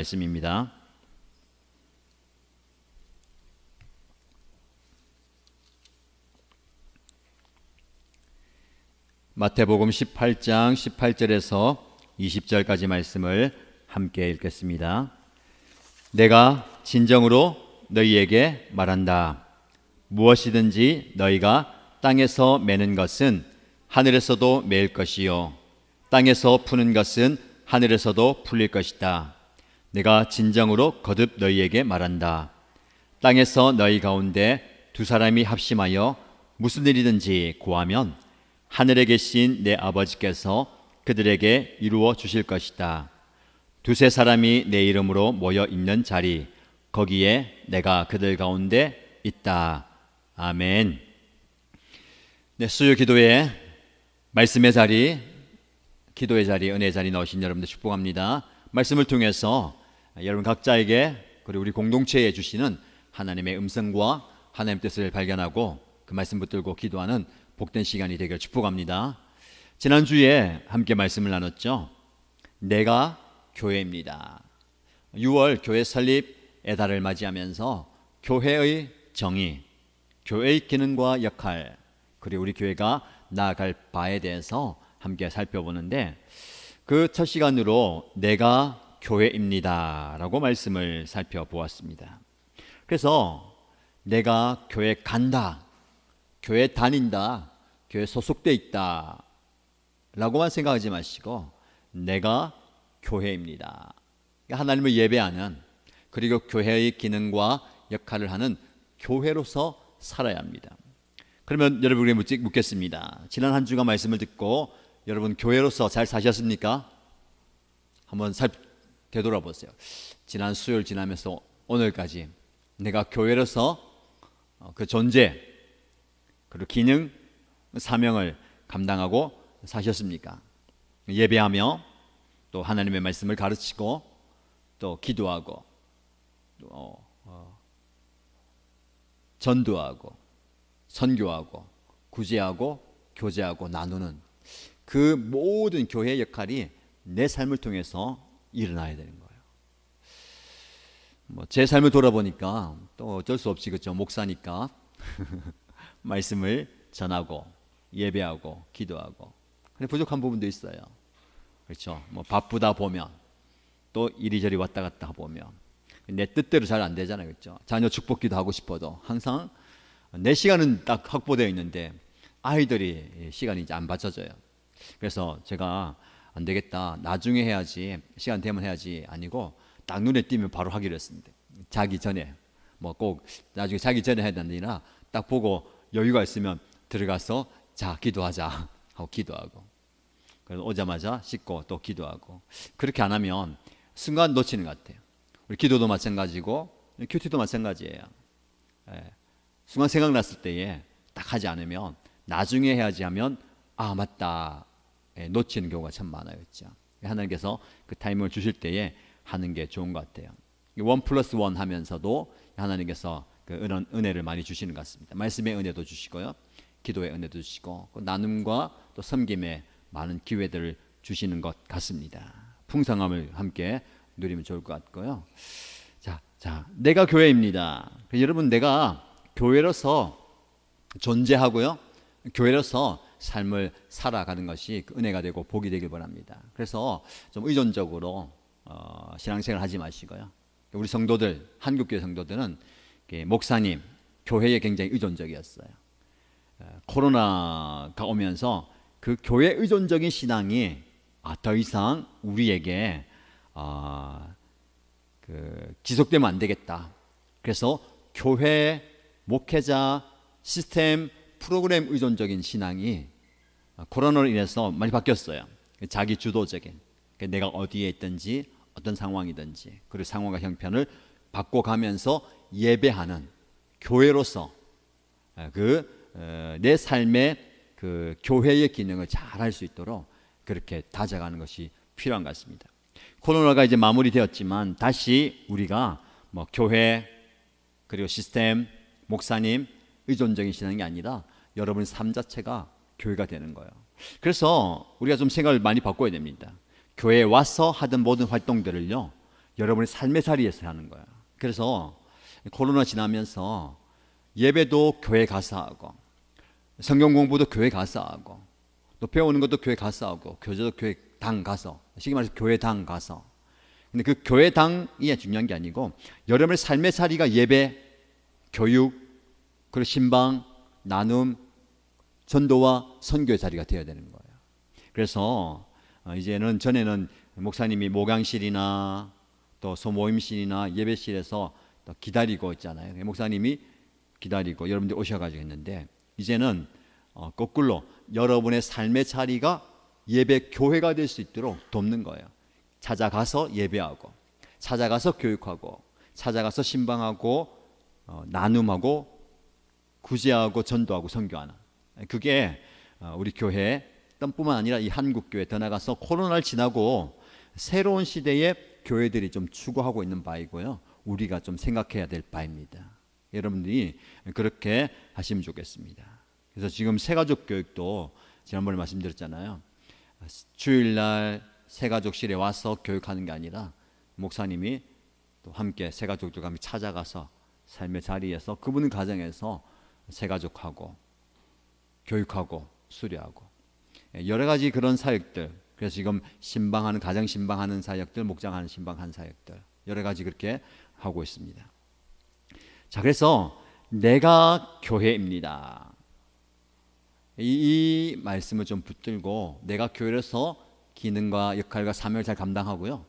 말씀입니다. 마태복음 18장 18절에서 20절까지 말씀을 함께 읽겠습니다. 내가 진정으로 너희에게 말한다. 무엇이든지 너희가 땅에서 매는 것은 하늘에서도 매일 것이요 땅에서 푸는 것은 하늘에서도 풀릴 것이다. 내가 진정으로 거듭 너희에게 말한다. 땅에서 너희 가운데 두 사람이 합심하여 무슨 일이든지 구하면 하늘에 계신 내 아버지께서 그들에게 이루어 주실 것이다. 두세 사람이 내 이름으로 모여 있는 자리, 거기에 내가 그들 가운데 있다. 아멘. 네, 수요 기도회 말씀의 자리, 기도의 자리, 은혜의 자리 나오신 여러분들 축복합니다. 말씀을 통해서 여러분 각자에게 그리고 우리 공동체에 주시는 하나님의 음성과 하나님의 뜻을 발견하고 그 말씀 붙들고 기도하는 복된 시간이 되길 축복합니다. 지난주에 함께 말씀을 나눴죠. 내가 교회입니다. 6월 교회 설립의 달을 맞이하면서 교회의 정의, 교회의 기능과 역할, 그리고 우리 교회가 나아갈 바에 대해서 함께 살펴보는데 그 첫 시간으로 내가 교회입니다 라고 말씀을 살펴보았습니다. 그래서 내가 교회 간다, 교회 다닌다, 교회 소속돼 있다 라고만 생각하지 마시고 내가 교회입니다. 하나님을 예배하는, 그리고 교회의 기능과 역할을 하는 교회로서 살아야 합니다. 그러면 여러분에게 묻겠습니다. 지난 한 주간 말씀을 듣고 여러분 교회로서 잘 사셨습니까? 한번 되돌아보세요. 지난 수요일 지나면서 오늘까지 내가 교회로서 그 존재, 그리고 기능, 사명을 감당하고 사셨습니까? 예배하며 또 하나님의 말씀을 가르치고 또 기도하고 또 전도하고 선교하고 구제하고 교제하고 나누는 그 모든 교회의 역할이 내 삶을 통해서 일어나야 되는 거예요. 제 삶을 돌아보니까 또 어쩔 수 없이 그렇죠. 목사니까 말씀을 전하고 예배하고 기도하고 근데 부족한 부분도 있어요. 그렇죠. 바쁘다 보면 또 이리저리 왔다 갔다 보면 내 뜻대로 잘 안 되잖아요. 그렇죠. 자녀 축복기도 하고 싶어도 항상 내 시간은 딱 확보되어 있는데 아이들이 시간이 이제 안 받쳐져요. 그래서 제가 안 되겠다, 나중에 해야지, 시간 되면 해야지 아니고 딱 눈에 띄면 바로 하기로 했습니다. 자기 전에 꼭 나중에 자기 전에 해야 되는 아니라 딱 보고 여유가 있으면 들어가서 자 기도하자 하고 기도하고 그래서 오자마자 씻고 또 기도하고 그렇게 안 하면 순간 놓치는 것 같아요. 우리 기도도 마찬가지고 큐티도 마찬가지예요. 순간 생각났을 때에 딱 하지 않으면 나중에 해야지 하면 아 맞다 놓치는 경우가 참 많아요. 그렇죠? 하나님께서 그 타이밍을 주실 때에 하는 게 좋은 것 같아요. 1+1 하면서도 하나님께서 그 은혜를 많이 주시는 것 같습니다. 말씀의 은혜도 주시고요, 기도의 은혜도 주시고 나눔과 또 섬김의 많은 기회들을 주시는 것 같습니다. 풍성함을 함께 누리면 좋을 것 같고요. 자, 내가 교회입니다. 여러분 내가 교회로서 존재하고요, 교회로서 삶을 살아가는 것이 은혜가 되고 복이 되길 바랍니다. 그래서 좀 의존적으로 신앙생활 하지 마시고요. 우리 성도들, 한국교회 성도들은 목사님, 교회에 굉장히 의존적이었어요. 코로나가 오면서 그 교회 의존적인 신앙이 더 이상 우리에게 지속되면 안 되겠다. 그래서 교회, 목회자, 시스템, 프로그램 의존적인 신앙이 코로나로 인해서 많이 바뀌었어요. 자기 주도적인, 내가 어디에 있든지 어떤 상황이든지 그리고 상황과 형편을 바꿔가면서 예배하는 교회로서 내 삶의 그 교회의 기능을 잘 할 수 있도록 그렇게 다져가는 것이 필요한 것 같습니다. 코로나가 이제 마무리되었지만 다시 우리가 교회 그리고 시스템, 목사님 의존적인 신앙이 아니라 여러분의 삶 자체가 교회가 되는 거예요. 그래서 우리가 좀 생각을 많이 바꿔야 됩니다. 교회에 와서 하던 모든 활동들을요, 여러분의 삶의 자리에서 하는 거예요. 그래서 코로나 지나면서 예배도 교회 가서 하고, 성경 공부도 교회 가서 하고, 또 배우는 것도 교회 가서 하고, 교제도 교회 당 가서, 쉽게 말해서 교회당 가서. 근데 그 교회당이 중요한 게 아니고 여러분의 삶의 자리가 예배, 교육, 그리고 신방, 나눔, 전도와 선교의 자리가 되어야 되는 거예요. 그래서 이제는 전에는 목사님이 목양실이나 또 소모임실이나 예배실에서 또 기다리고 있잖아요. 목사님이 기다리고 여러분들 오셔가지고 했는데, 이제는 거꾸로 여러분의 삶의 자리가 예배 교회가 될 수 있도록 돕는 거예요. 찾아가서 예배하고, 찾아가서 교육하고, 찾아가서 신방하고, 나눔하고, 구제하고, 전도하고, 선교하는, 그게 우리 교회 뿐만 아니라 이 한국교회 더 나가서 코로나를 지나고 새로운 시대의 교회들이 좀 추구하고 있는 바이고요, 우리가 좀 생각해야 될 바입니다. 여러분들이 그렇게 하시면 좋겠습니다. 그래서 지금 새가족 교육도 지난번에 말씀드렸잖아요. 주일날 새가족실에 와서 교육하는 게 아니라 목사님이 또 함께 새가족들과 함께 찾아가서 삶의 자리에서 그분 가정에서 새가족하고 교육하고 수료하고 여러 가지 그런 사역들, 그래서 지금 신방하는, 가정 신방하는 사역들, 목장하는 신방하는 사역들 여러 가지 그렇게 하고 있습니다. 자, 그래서 내가 교회입니다. 이 말씀을 좀 붙들고 내가 교회에서 기능과 역할과 사명을 잘 감당하고요,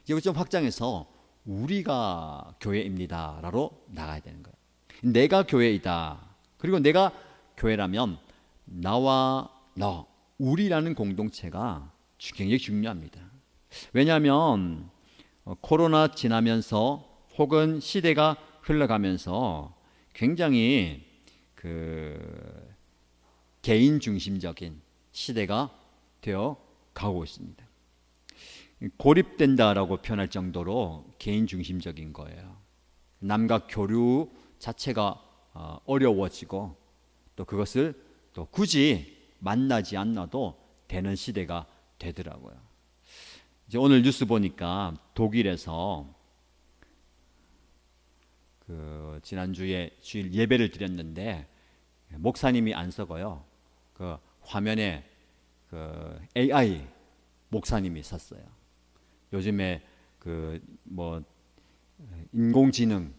이걸 좀 확장해서 우리가 교회입니다라로 나가야 되는 거예요. 내가 교회이다. 그리고 내가 교회라면 나와 너, 우리라는 공동체가 굉장히 중요합니다. 왜냐하면 코로나 지나면서 혹은 시대가 흘러가면서 굉장히 개인 중심적인 시대가 되어 가고 있습니다. 고립된다라고 표현할 정도로 개인 중심적인 거예요. 남과 교류 자체가 어려워지고, 또 그것을 또 굳이 만나지 않아도 되는 시대가 되더라고요. 이제 오늘 뉴스 보니까 독일에서 지난주에 주일 예배를 드렸는데 목사님이 안 서고요, 그 화면에 AI 목사님이 섰어요. 요즘에 인공지능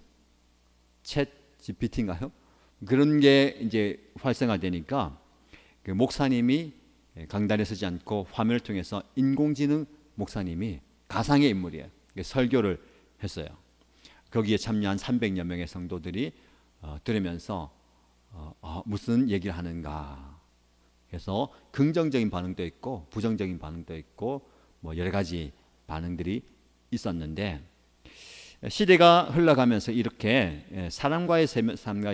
챗 GPT인가요? 그런 게 이제 활성화되니까 그 목사님이 강단에 서지 않고 화면을 통해서 인공지능 목사님이 가상의 인물이에요. 설교를 했어요. 거기에 참여한 300여 명의 성도들이 들으면서 무슨 얘기를 하는가. 그래서 긍정적인 반응도 있고 부정적인 반응도 있고 여러 가지 반응들이 있었는데, 시대가 흘러가면서 이렇게 사람과의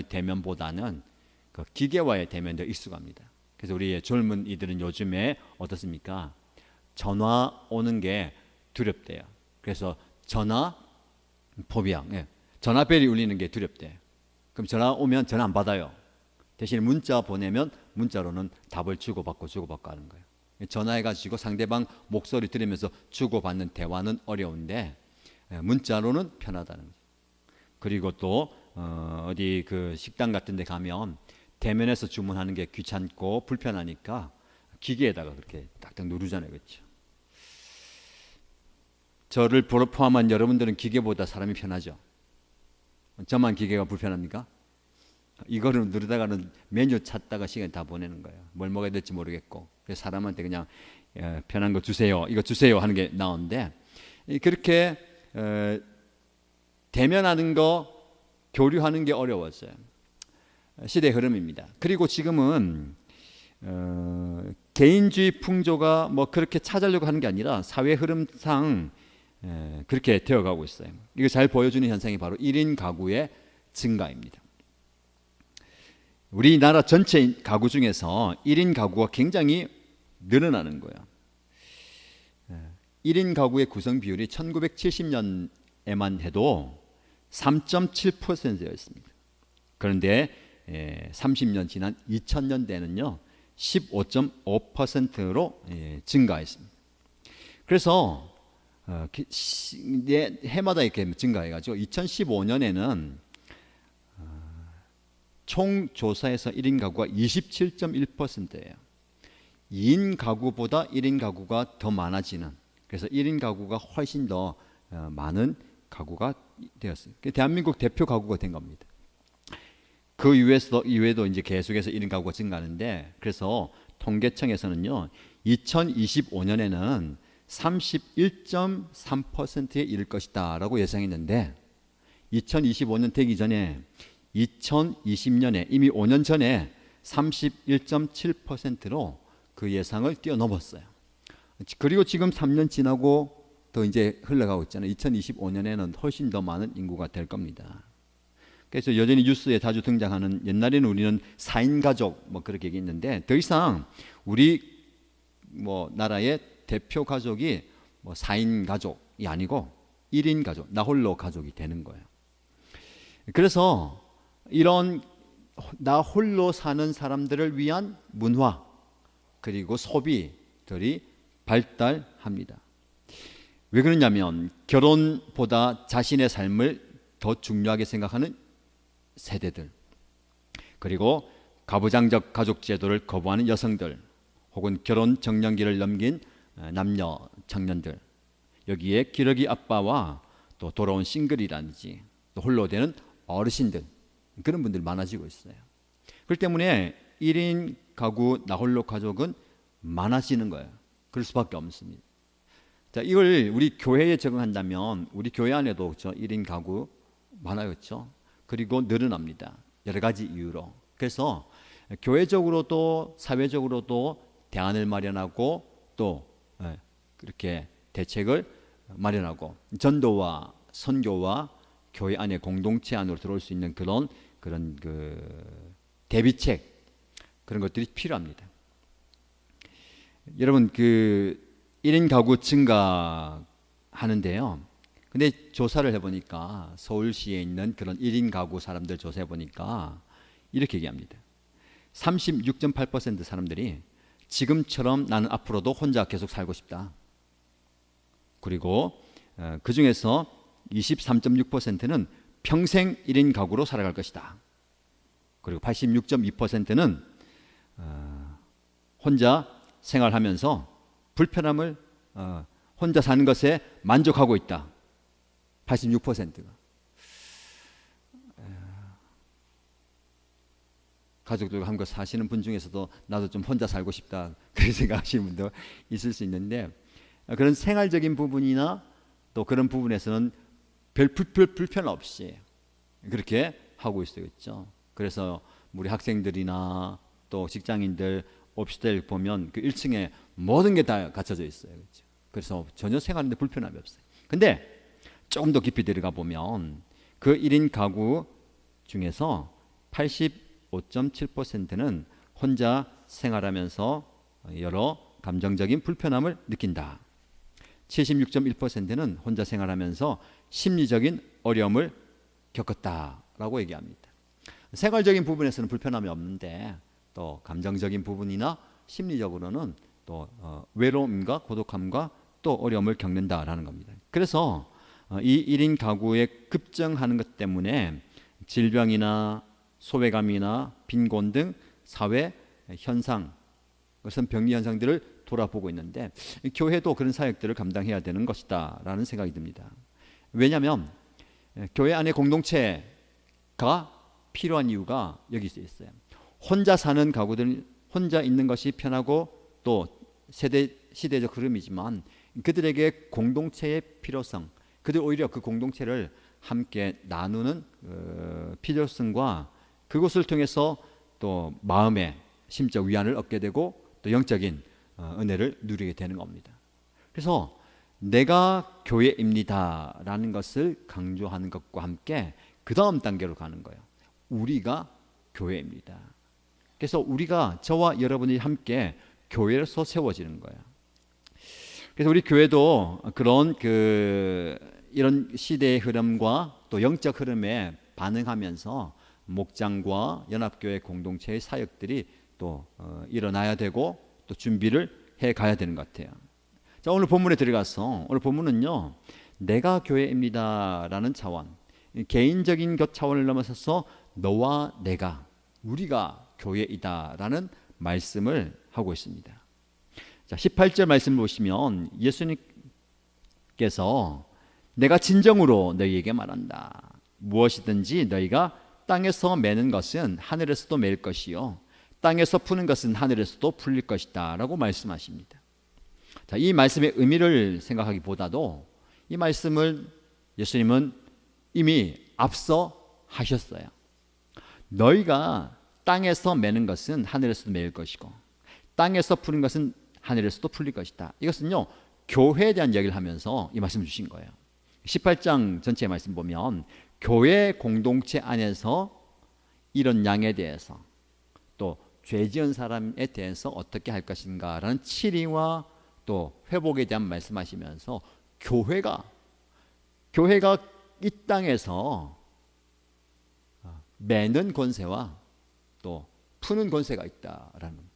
대면보다는 그 기계와의 대면에 익숙합니다. 그래서 우리의 젊은 이들은 요즘에 어떻습니까? 전화 오는 게 두렵대요. 그래서 전화 포비아, 전화벨이 울리는 게 두렵대. 그럼 전화 오면 전화 안 받아요. 대신 문자 보내면 문자로는 답을 주고받고 하는 거예요. 전화해가지고 상대방 목소리 들으면서 주고받는 대화는 어려운데 문자로는 편하다는 거죠. 그리고 또 어디 식당 같은 데 가면 대면에서 주문하는 게 귀찮고 불편하니까 기계에다가 그렇게 딱딱 누르잖아요. 그렇죠? 저를 포함한 여러분들은 기계보다 사람이 편하죠? 저만 기계가 불편합니까? 이거를 누르다가는 메뉴 찾다가 시간 다 보내는 거예요. 뭘 먹어야 될지 모르겠고, 그래서 사람한테 그냥 편한 거 주세요, 이거 주세요 하는 게 나오는데, 그렇게 대면하는 거, 교류하는 게 어려웠어요. 시대의 흐름입니다. 그리고 지금은 개인주의 풍조가 그렇게 찾으려고 하는 게 아니라 사회 흐름상 그렇게 되어가고 있어요. 이거 잘 보여주는 현상이 바로 1인 가구의 증가입니다. 우리나라 전체 가구 중에서 1인 가구가 굉장히 늘어나는 거예요. 1인 가구의 구성 비율이 1970년에만 해도 3.7%였습니다. 그런데 30년 지난 2000년대는요 15.5%로 증가했습니다. 그래서 해마다 이렇게 증가해가지고 2015년에는 총 조사에서 1인 가구가 27.1%예요. 2인 가구보다 1인 가구가 더 많아지는, 그래서 1인 가구가 훨씬 더 많은 가구가 되었어요. 대한민국 대표 가구가 된 겁니다. 그 이외에도 이제 계속해서 1인 가구가 증가하는데, 그래서 통계청에서는요 2025년에는 31.3%에 이를 것이다 라고 예상했는데, 2025년 되기 전에 2020년에 이미 5년 전에 31.7%로 그 예상을 뛰어넘었어요. 그리고 지금 3년 지나고 더 이제 흘러가고 있잖아요. 2025년에는 훨씬 더 많은 인구가 될 겁니다. 그래서 여전히 뉴스에 자주 등장하는, 옛날에는 우리는 4인 가족 뭐 그렇게 얘기했는데, 더 이상 우리 뭐 나라의 대표 가족이 뭐 4인 가족이 아니고 1인 가족, 나 홀로 가족이 되는 거예요. 그래서 이런 나 홀로 사는 사람들을 위한 문화 그리고 소비들이 발달합니다. 왜 그러냐면 결혼보다 자신의 삶을 더 중요하게 생각하는 세대들, 그리고 가부장적 가족 제도를 거부하는 여성들, 혹은 결혼 정년기를 넘긴 남녀 청년들, 여기에 기러기 아빠와 또 돌아온 싱글이라든지 또 홀로 되는 어르신들, 그런 분들이 많아지고 있어요. 그렇기 때문에 1인 가구 나홀로 가족은 많아지는 거예요. 그럴 수밖에 없습니다. 자, 이걸 우리 교회에 적용한다면 우리 교회 안에도 그렇죠, 1인 가구 많아요, 그렇죠? 그리고 늘어납니다. 여러 가지 이유로. 그래서 교회적으로도 사회적으로도 대안을 마련하고 또 그렇게 대책을 마련하고, 전도와 선교와 교회 안에 공동체 안으로 들어올 수 있는 그런 그 대비책, 그런 것들이 필요합니다. 여러분, 그 1인 가구 증가하는데요. 근데 조사를 해보니까 서울시에 있는 그런 1인 가구 사람들 조사해보니까 이렇게 얘기합니다. 36.8% 사람들이 지금처럼 나는 앞으로도 혼자 계속 살고 싶다. 그리고 그 중에서 23.6%는 평생 1인 가구로 살아갈 것이다. 그리고 86.2%는 혼자 생활하면서 불편함을 혼자 사는 것에 만족하고 있다. 86%가. 가족들과 함께 사시는 분 중에서도 나도 좀 혼자 살고 싶다, 그런 생각하시는 분도 있을 수 있는데, 그런 생활적인 부분이나 또 그런 부분에서는 별 불편 없이 그렇게 하고 있어요, 그렇죠? 그래서 우리 학생들이나 또 직장인들 오피스텔 보면 그 1층에 모든 게 다 갖춰져 있어요, 그렇죠? 그래서 전혀 생활하는데 불편함이 없어요. 근데 조금 더 깊이 들어가 보면 그 1인 가구 중에서 85.7%는 혼자 생활하면서 여러 감정적인 불편함을 느낀다. 76.1%는 혼자 생활하면서 심리적인 어려움을 겪었다라고 얘기합니다. 생활적인 부분에서는 불편함이 없는데 또 감정적인 부분이나 심리적으로는 또 외로움과 고독함과 또 어려움을 겪는다라는 겁니다. 그래서 이 1인 가구에 급증하는 것 때문에 질병이나 소외감이나 빈곤 등 사회 현상, 그것은 병리 현상들을 돌아보고 있는데, 교회도 그런 사역들을 감당해야 되는 것이다 라는 생각이 듭니다. 왜냐하면 교회 안에 공동체가 필요한 이유가 여기 있어요. 혼자 사는 가구들은 혼자 있는 것이 편하고 또 시대적 흐름이지만, 그들에게 공동체의 필요성, 그들 오히려 그 공동체를 함께 나누는 필요성과 그것을 통해서 또 마음의 심적 위안을 얻게 되고 또 영적인 은혜를 누리게 되는 겁니다. 그래서 내가 교회입니다 라는 것을 강조하는 것과 함께 그 다음 단계로 가는 거예요. 우리가 교회입니다. 그래서 우리가, 저와 여러분이 함께 교회로서 세워지는 거예요. 그래서 우리 교회도 그런 이런 시대의 흐름과 또 영적 흐름에 반응하면서 목장과 연합교회 공동체의 사역들이 또 일어나야 되고 또 준비를 해 가야 되는 것 같아요. 자, 오늘 본문에 들어가서 오늘 본문은요, 내가 교회입니다라는 차원, 개인적인 것 차원을 넘어서서 너와 내가, 우리가 교회이다라는 말씀을 하고 있습니다. 자, 18절 말씀을 보시면 예수님께서 내가 진정으로 너희에게 말한다. 무엇이든지 너희가 땅에서 매는 것은 하늘에서도 매일 것이요 땅에서 푸는 것은 하늘에서도 풀릴 것이다 라고 말씀하십니다. 자, 이 말씀의 의미를 생각하기보다도 이 말씀을 예수님은 이미 앞서 하셨어요. 너희가 땅에서 매는 것은 하늘에서도 매일 것이고 땅에서 푸는 것은 하늘에서도 풀릴 것이다. 이것은요, 교회에 대한 이야기를 하면서 이 말씀을 주신 거예요. 18장 전체의 말씀 보면 교회 공동체 안에서 이런 양에 대해서 또 죄 지은 사람에 대해서 어떻게 할 것인가라는 치리와 또 회복에 대한 말씀하시면서 교회가 이 땅에서 매는 권세와 또 푸는 권세가 있다라는 겁니다.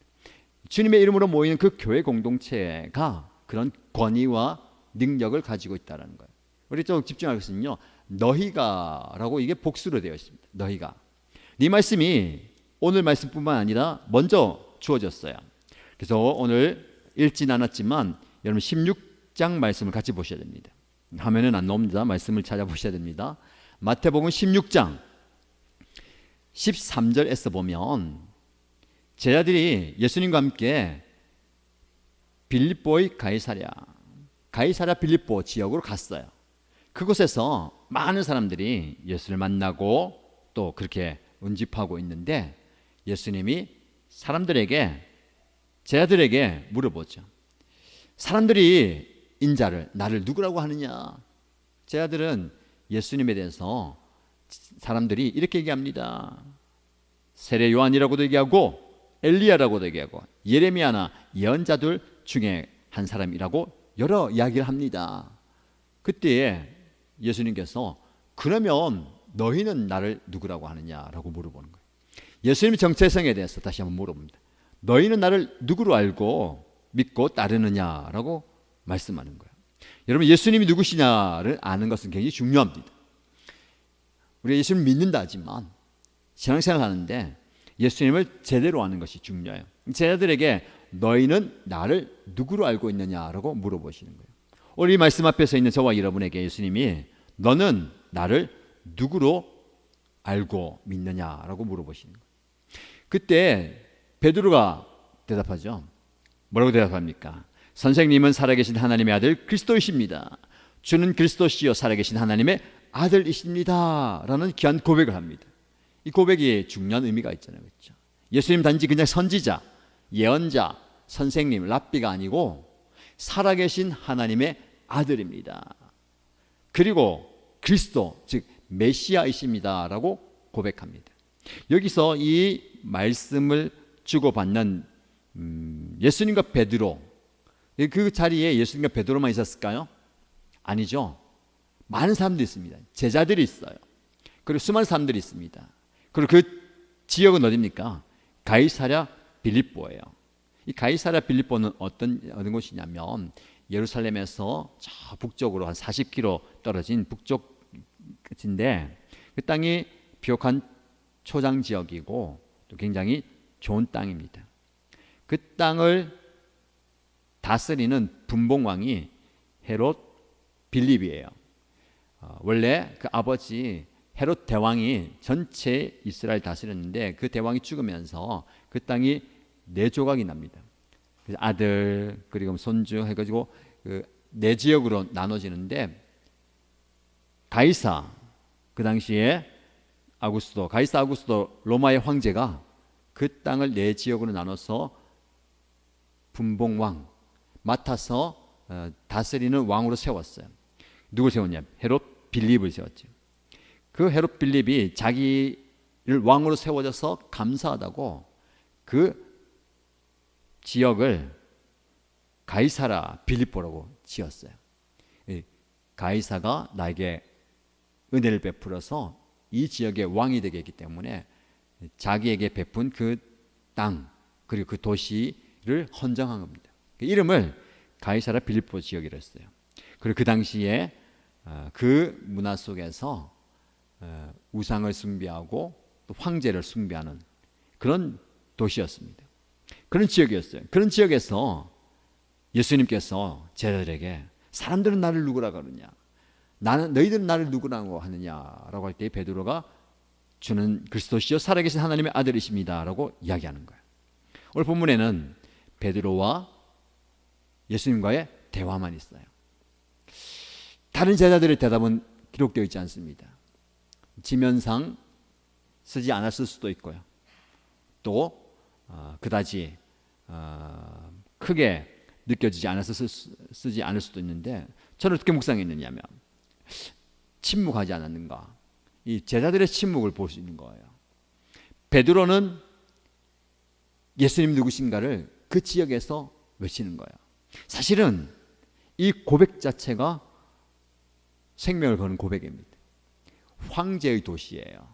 주님의 이름으로 모이는 그 교회 공동체가 그런 권위와 능력을 가지고 있다는 거예요. 우리 좀 집중할 것은요, 너희가라고 이게 복수로 되어 있습니다. 너희가. 이 말씀이 오늘 말씀뿐만 아니라 먼저 주어졌어요. 그래서 오늘 읽진 않았지만 여러분 16장 말씀을 같이 보셔야 됩니다. 화면은 안 나옵니다. 말씀을 찾아보셔야 됩니다. 마태복음 16장 13절에서 보면 제자들이 예수님과 함께 빌립보의 가이사랴 빌립보 지역으로 갔어요. 그곳에서 많은 사람들이 예수를 만나고 또 그렇게 운집하고 있는데 예수님이 제자들에게 물어보죠. 사람들이 인자를 나를 누구라고 하느냐? 제자들은 예수님에 대해서 사람들이 이렇게 얘기합니다. 세례 요한이라고도 얘기하고 엘리야라고도 얘기하고 예레미야나 예언자들 중에 한 사람이라고 여러 이야기를 합니다. 그때에 예수님께서 그러면 너희는 나를 누구라고 하느냐라고 물어보는 거예요. 예수님의 정체성에 대해서 다시 한번 물어봅니다. 너희는 나를 누구로 알고 믿고 따르느냐라고 말씀하는 거예요. 여러분, 예수님이 누구시냐를 아는 것은 굉장히 중요합니다. 우리가 예수님을 믿는다 하지만 신앙생활 하는데 예수님을 제대로 아는 것이 중요해요. 제자들에게 너희는 나를 누구로 알고 있느냐라고 물어보시는 거예요. 오늘 이 말씀 앞에서 있는 저와 여러분에게 예수님이 너는 나를 누구로 알고 믿느냐라고 물어보시는 거예요. 그때 베드로가 대답하죠. 뭐라고 대답합니까? 선생님은 살아계신 하나님의 아들 그리스도이십니다. 주는 그리스도시요 살아계신 하나님의 아들이십니다 라는 귀한 고백을 합니다. 이 고백이 중요한 의미가 있잖아요. 그렇죠? 예수님 단지 그냥 선지자, 예언자, 선생님, 랍비가 아니고 살아계신 하나님의 아들입니다. 그리고 그리스도, 즉 메시아이십니다 라고 고백합니다. 여기서 이 말씀을 주고받는 예수님과 베드로, 그 자리에 예수님과 베드로만 있었을까요? 아니죠. 많은 사람들이 있습니다. 제자들이 있어요. 그리고 수많은 사람들이 있습니다. 그리고 그 지역은 어디입니까? 가이사랴 빌립보예요. 이 가이사랴 빌립보는 어떤 곳이냐면 예루살렘에서 저 북쪽으로 한 40km 떨어진 북쪽 끝인데 그 땅이 비옥한 초장 지역이고 또 굉장히 좋은 땅입니다. 그 땅을 다스리는 분봉왕이 헤롯 빌립이에요. 원래 그 아버지 헤롯 대왕이 전체 이스라엘 다스렸는데 그 대왕이 죽으면서 그 땅이 네 조각이 납니다. 그래서 아들 그리고 손주 해가지고 그 네 지역으로 나눠지는데 가이사 그 당시에 가이사 아구스도 로마의 황제가 그 땅을 네 지역으로 나눠서 분봉왕 맡아서 다스리는 왕으로 세웠어요. 누굴 세웠냐? 헤롯 빌립을 세웠죠. 그 헤롯 빌립이 자기를 왕으로 세워져서 감사하다고 그 지역을 가이사라 빌립보라고 지었어요. 가이사가 나에게 은혜를 베풀어서 이 지역의 왕이 되게 했기 때문에 자기에게 베푼 그 땅 그리고 그 도시를 헌정한 겁니다. 그 이름을 가이사라 빌립보 지역이랬어요. 그리고 그 당시에 그 문화 속에서 우상을 숭배하고 또 황제를 숭배하는 그런 도시였습니다. 그런 지역이었어요. 그런 지역에서 예수님께서 제자들에게 사람들은 나를 누구라고 하느냐, 너희들은 나를 누구라고 하느냐라고 할 때 베드로가 주는 그리스도시요 살아계신 하나님의 아들이십니다라고 이야기하는 거예요. 오늘 본문에는 베드로와 예수님과의 대화만 있어요. 다른 제자들의 대답은 기록되어 있지 않습니다. 지면상 쓰지 않았을 수도 있고요. 또 그다지 크게 느껴지지 않아서 쓰지 않을 수도 있는데, 저는 어떻게 묵상했느냐면 침묵하지 않았는가, 이 제자들의 침묵을 볼 수 있는 거예요. 베드로는 예수님 누구신가를 그 지역에서 외치는 거예요. 사실은 이 고백 자체가 생명을 거는 고백입니다. 황제의 도시예요.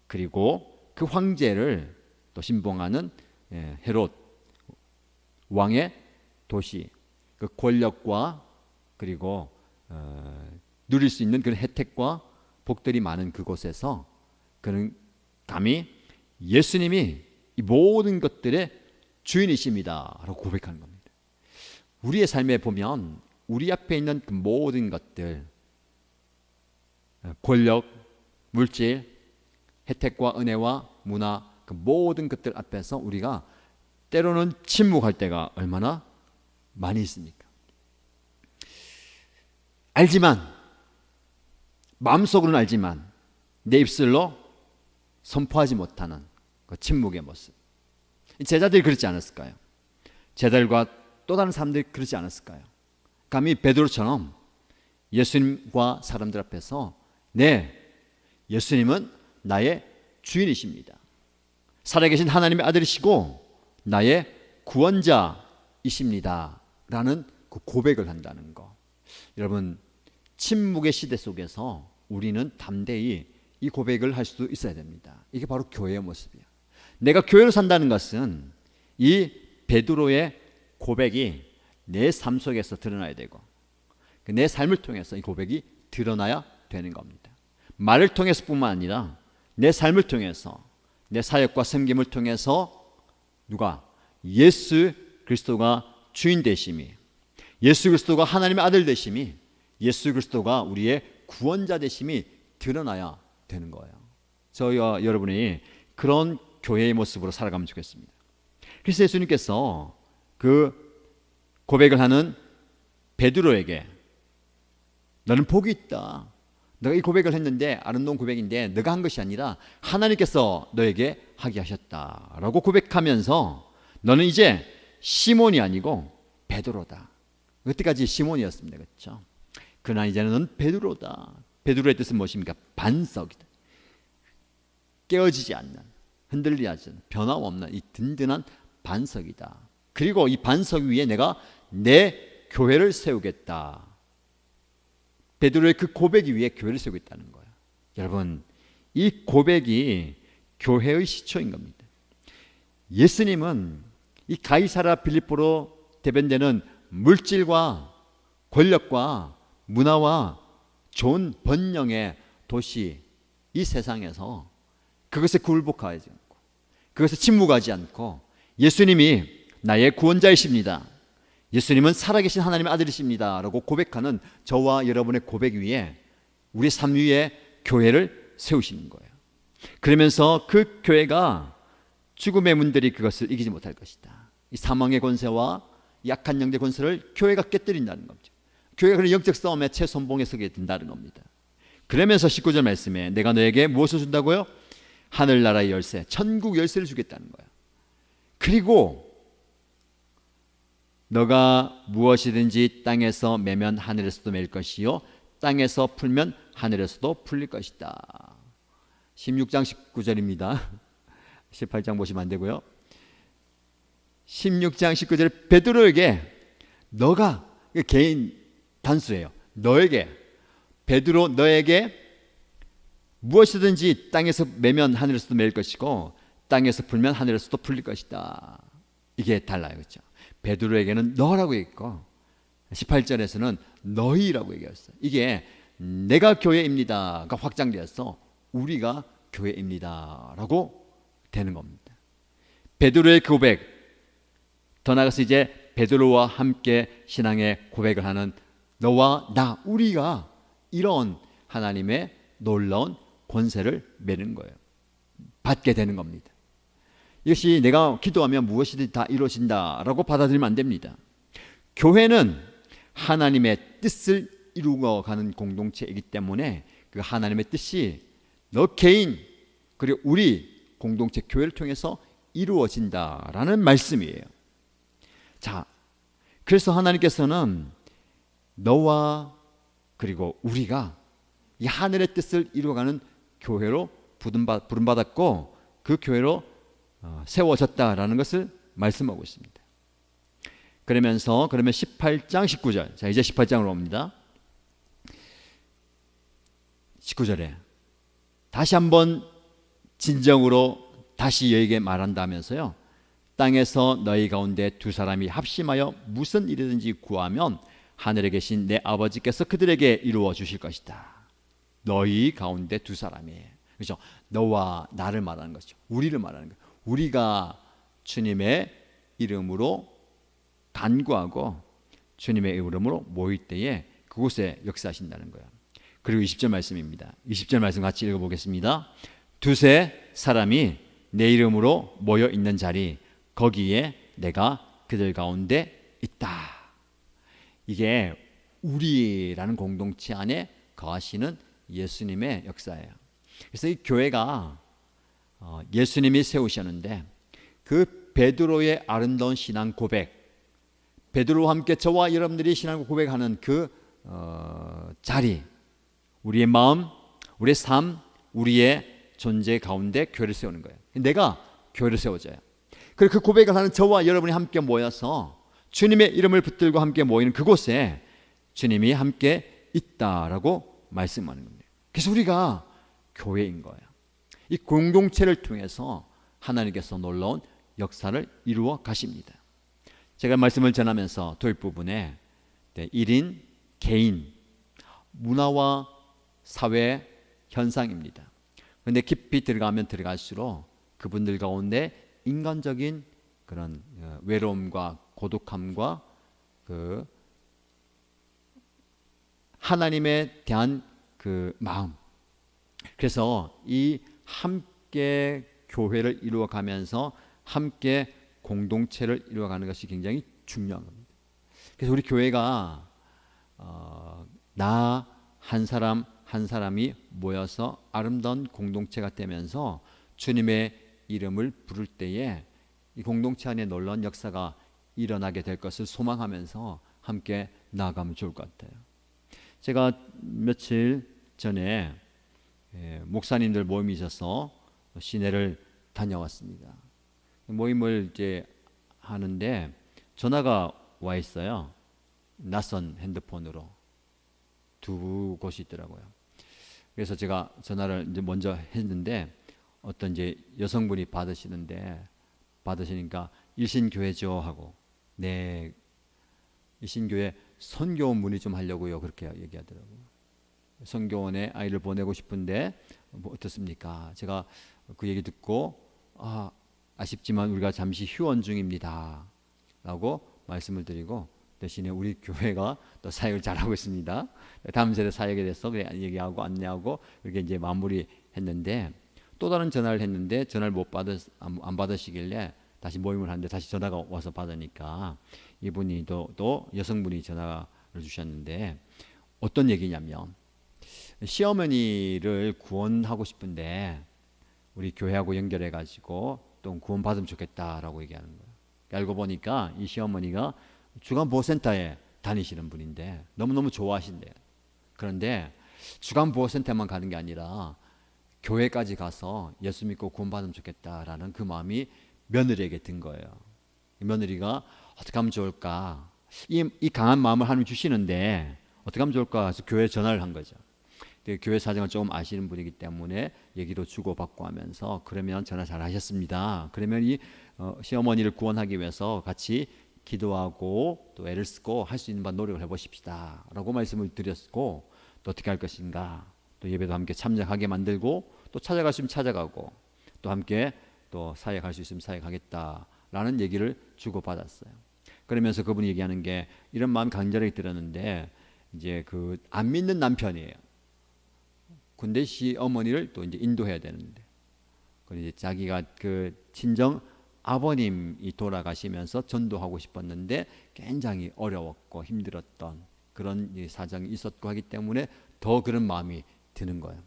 그리고 그 황제를 또 신봉하는 헤롯 왕의 도시, 그 권력과 그리고 누릴 수 있는 그런 혜택과 복들이 많은 그곳에서 그는 감히 예수님이 이 모든 것들의 주인이십니다 라고 고백하는 겁니다. 우리의 삶에 보면 우리 앞에 있는 그 모든 것들, 권력, 물질, 혜택과 은혜와 문화, 그 모든 것들 앞에서 우리가 때로는 침묵할 때가 얼마나 많이 있습니까? 알지만, 마음속으로는 알지만 내 입술로 선포하지 못하는 그 침묵의 모습. 제자들이 그렇지 않았을까요? 제자들과 또 다른 사람들이 그렇지 않았을까요? 감히 베드로처럼 예수님과 사람들 앞에서 네, 예수님은 나의 주인이십니다. 살아계신 하나님의 아들이시고 나의 구원자이십니다 라는 그 고백을 한다는 거. 여러분, 침묵의 시대 속에서 우리는 담대히 이 고백을 할 수 있어야 됩니다. 이게 바로 교회의 모습이야. 내가 교회로 산다는 것은 이 베드로의 고백이 내 삶 속에서 드러나야 되고, 내 삶을 통해서 이 고백이 드러나야 되는 겁니다. 말을 통해서뿐만 아니라 내 삶을 통해서, 내 사역과 섬김을 통해서 누가? 예수 그리스도가 주인 되심이, 예수 그리스도가 하나님의 아들 되심이, 예수 그리스도가 우리의 구원자 되심이 드러나야 되는 거예요. 저희와 여러분이 그런 교회의 모습으로 살아가면 좋겠습니다. 그래서 예수님께서 그 고백을 하는 베드로에게 너는 복이 있다. 너가 이 고백을 했는데 아름다운 고백인데 너가 한 것이 아니라 하나님께서 너에게 하게 하셨다라고 고백하면서 너는 이제 시몬이 아니고 베드로다. 그때까지 시몬이었습니다. 그렇죠? 그러나 이제는 넌 베드로다. 베드로의 뜻은 무엇입니까? 반석이다. 깨어지지 않는, 흔들리지 않는, 변함없는 이 든든한 반석이다. 그리고 이 반석 위에 내가 내 교회를 세우겠다. 베드로의 그 고백이 위에 교회를 세우겠다는 거예요. 여러분, 이 고백이 교회의 시초인 겁니다. 예수님은 이 가이사라 빌립보로 대변되는 물질과 권력과 문화와 좋은 번영의 도시, 이 세상에서 그것에 굴복하지 않고, 그것에 침묵하지 않고 예수님이 나의 구원자이십니다, 예수님은 살아계신 하나님의 아들이십니다 라고 고백하는 저와 여러분의 고백 위에 우리 삶 위에 교회를 세우시는 거예요. 그러면서 그 교회가 죽음의 문들이 그것을 이기지 못할 것이다. 이 사망의 권세와 약한 영의 권세를 교회가 깨뜨린다는 겁니다. 교회가 그런 영적 싸움에 최선봉에 서게 된다는 겁니다. 그러면서 19절 말씀에 내가 너에게 무엇을 준다고요? 하늘나라의 열쇠, 천국 열쇠를 주겠다는 거예요. 그리고 너가 무엇이든지 땅에서 매면 하늘에서도 맬 것이요 땅에서 풀면 하늘에서도 풀릴 것이다. 16장 19절입니다. 18장 보시면 안 되고요. 16장 19절에 베드로에게 너가, 개인 단수예요. 너에게, 베드로 너에게 무엇이든지 땅에서 매면 하늘에서도 맬 것이고 땅에서 풀면 하늘에서도 풀릴 것이다. 이게 달라요. 그렇죠? 베드로에게는 너라고 있고 18절에서는 너희라고 얘기했어요. 이게 내가 교회입니다가 확장되어서 우리가 교회입니다라고 되는 겁니다. 베드로의 고백, 더 나아가서 이제 베드로와 함께 신앙의 고백을 하는 너와 나, 우리가 이런 하나님의 놀라운 권세를 매는 거예요. 받게 되는 겁니다. 이것이 내가 기도하면 무엇이든 다 이루어진다라고 받아들이면 안 됩니다. 교회는 하나님의 뜻을 이루어가는 공동체이기 때문에 그 하나님의 뜻이 너 개인 그리고 우리 공동체 교회를 통해서 이루어진다라는 말씀이에요. 자, 그래서 하나님께서는 너와 그리고 우리가 이 하늘의 뜻을 이루어가는 교회로 부름받았고 그 교회로 세워졌다라는 것을 말씀하고 있습니다. 그러면 18장 19절, 자 이제 18장으로 옵니다. 19절에 다시 한번 진정으로 다시 너희에게 말한다면서요, 땅에서 너희 가운데 두 사람이 합심하여 무슨 일이든지 구하면 하늘에 계신 내 아버지께서 그들에게 이루어 주실 것이다. 너희 가운데 두 사람이에요. 그렇죠? 너와 나를 말하는 것이죠. 우리를 말하는 거예요. 우리가 주님의 이름으로 간구하고 주님의 이름으로 모일 때에 그곳에 역사하신다는 거예요. 그리고 20절 말씀입니다. 20절 말씀 같이 읽어보겠습니다. 두세 사람이 내 이름으로 모여 있는 자리, 거기에 내가 그들 가운데 있다. 이게 우리라는 공동체 안에 거하시는 예수님의 역사예요. 그래서 이 교회가 예수님이 세우셨는데 그 베드로의 아름다운 신앙 고백, 베드로와 함께 저와 여러분들이 신앙 고백하는 그 자리, 우리의 마음, 우리의 삶, 우리의 존재 가운데 교회를 세우는 거예요. 내가 교회를 세워줘요. 그리고 그 고백을 하는 저와 여러분이 함께 모여서 주님의 이름을 붙들고 함께 모이는 그곳에 주님이 함께 있다라고 말씀하는 겁니다. 그래서 우리가 교회인 거예요. 이 공동체를 통해서 하나님께서 놀라운 역사를 이루어 가십니다. 제가 말씀을 전하면서 도입 부분에 1인, 개인, 문화와 사회 현상입니다. 그런데 깊이 들어가면 들어갈수록 그분들 가운데 인간적인 그런 외로움과 고독함과 그 하나님에 대한 그 마음, 그래서 이 함께 교회를 이루어가면서 함께 공동체를 이루어가는 것이 굉장히 중요한 겁니다. 그래서 우리 교회가 나 한 사람 한 사람이 모여서 아름다운 공동체가 되면서 주님의 이름을 부를 때에 이 공동체 안에 놀라운 역사가 일어나게 될 것을 소망하면서 함께 나아가면 좋을 것 같아요. 제가 며칠 전에 목사님들 모임이 있어서 시내를 다녀왔습니다. 모임을 이제 하는데 전화가 와 있어요. 낯선 핸드폰으로 두 곳이 있더라고요. 그래서 제가 전화를 이제 먼저 했는데 어떤 이제 여성분이 받으시니까 일신교회죠 하고, 네, 일신교회 선교원 문의 좀 하려고요, 그렇게 얘기하더라고요. 선교원에 아이를 보내고 싶은데 뭐 어떻습니까? 제가 그 얘기 듣고 아쉽지만 우리가 잠시 휴원 중입니다 라고 말씀을 드리고, 대신에 우리 교회가 또 사역을 잘하고 있습니다. 다음 세대 사역에 대해서 그래 얘기하고 안내하고 이렇게 이제 마무리했는데, 또 다른 전화를 했는데 전화를 안 받으시길래 다시 모임을 하는데 다시 전화가 와서 받으니까 이분이 또 여성분이 전화를 주셨는데 어떤 얘기냐면, 시어머니를 구원하고 싶은데 우리 교회하고 연결해 가지고 또 구원 받으면 좋겠다라고 얘기하는 거예요. 알고 보니까 이 시어머니가 주간보호센터에 다니시는 분인데 너무너무 좋아하신대요. 그런데 주간보호센터만 가는 게 아니라 교회까지 가서 예수 믿고 구원받으면 좋겠다라는 그 마음이 며느리에게 든 거예요. 며느리가 어떻게 하면 좋을까? 이 강한 마음을 하나님 주시는데 어떻게 하면 좋을까? 해서 교회에 전화를 한 거죠. 교회 사정을 조금 아시는 분이기 때문에 얘기도 주고받고 하면서, 그러면 전화 잘 하셨습니다. 그러면 이 시어머니를 구원하기 위해서 같이 기도하고 또 애를 쓰고 할 수 있는 바 노력을 해보십시다 라고 말씀을 드렸고, 또 어떻게 할 것인가, 또 예배도 함께 참여하게 만들고, 또 찾아갈 수 있으면 찾아가고, 또 함께 또 사역할 수 있으면 사역하겠다라는 얘기를 주고받았어요. 그러면서 그분이 얘기하는 게 이런 마음이 간절하게 들었는데, 이제 그 안 믿는 남편이에요. 근데 시어머니를 또 이제 인도해야 되는데, 그리고 이제 자기가 그 친정 아버님이 돌아가시면서 전도하고 싶었는데 굉장히 어려웠고 힘들었던 그런 사정이 있었고 하기 때문에 더 그런 마음이 드는 거예요.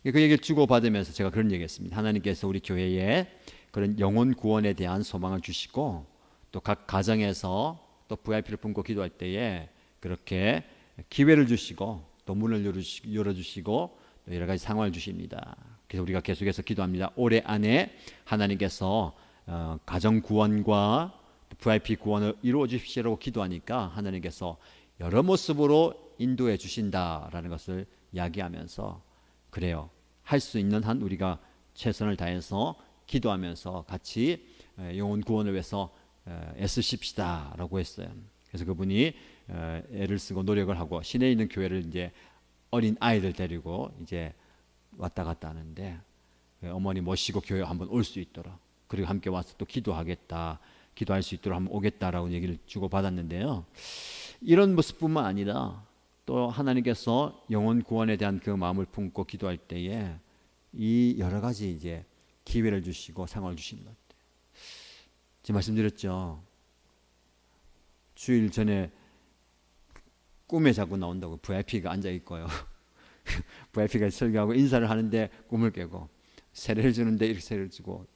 그 얘기를 주고받으면서 제가 그런 얘기했습니다. 하나님께서 우리 교회에 그런 영혼 구원에 대한 소망을 주시고, 또 각 가정에서 또 VIP를 품고 기도할 때에 그렇게 기회를 주시고, 또 문을 열어주시고, 또 여러 가지 상황을 주십니다. 그래서 우리가 계속해서 기도합니다. 올해 안에 하나님께서 가정 구원과 VIP 구원을 이루어 주십시오라고 기도하니까 하나님께서 여러 모습으로 인도해 주신다라는 것을 이야기하면서, 그래요, 할 수 있는 한 우리가 최선을 다해서 기도하면서 같이 영혼 구원을 위해서 애쓰십시다 라고 했어요. 그래서 그분이 애를 쓰고 노력을 하고 시내에 있는 교회를 이제 어린 아이들 데리고 이제 왔다 갔다 하는데, 어머니 모시고 교회 한번 올 수 있도록, 그리고 함께 와서 또 기도하겠다, 기도할 수 있도록 한번 오겠다라고 얘기를 주고 받았는데요. 이런 모습뿐만 아니라 또 하나님께서 영혼 구원에 대한 그 마음을 품고 기도할 때에 이 여러 가지 이제 기회를 주시고 상황을 주시는 것 같아요. 제가 말씀드렸죠. 주일 전에 꿈에 자꾸 나온다고 VIP가 앉아 있고요. VIP가 설교하고 인사를 하는데 꿈을 깨고, 세례를 주는데 이렇게 세례를 주고,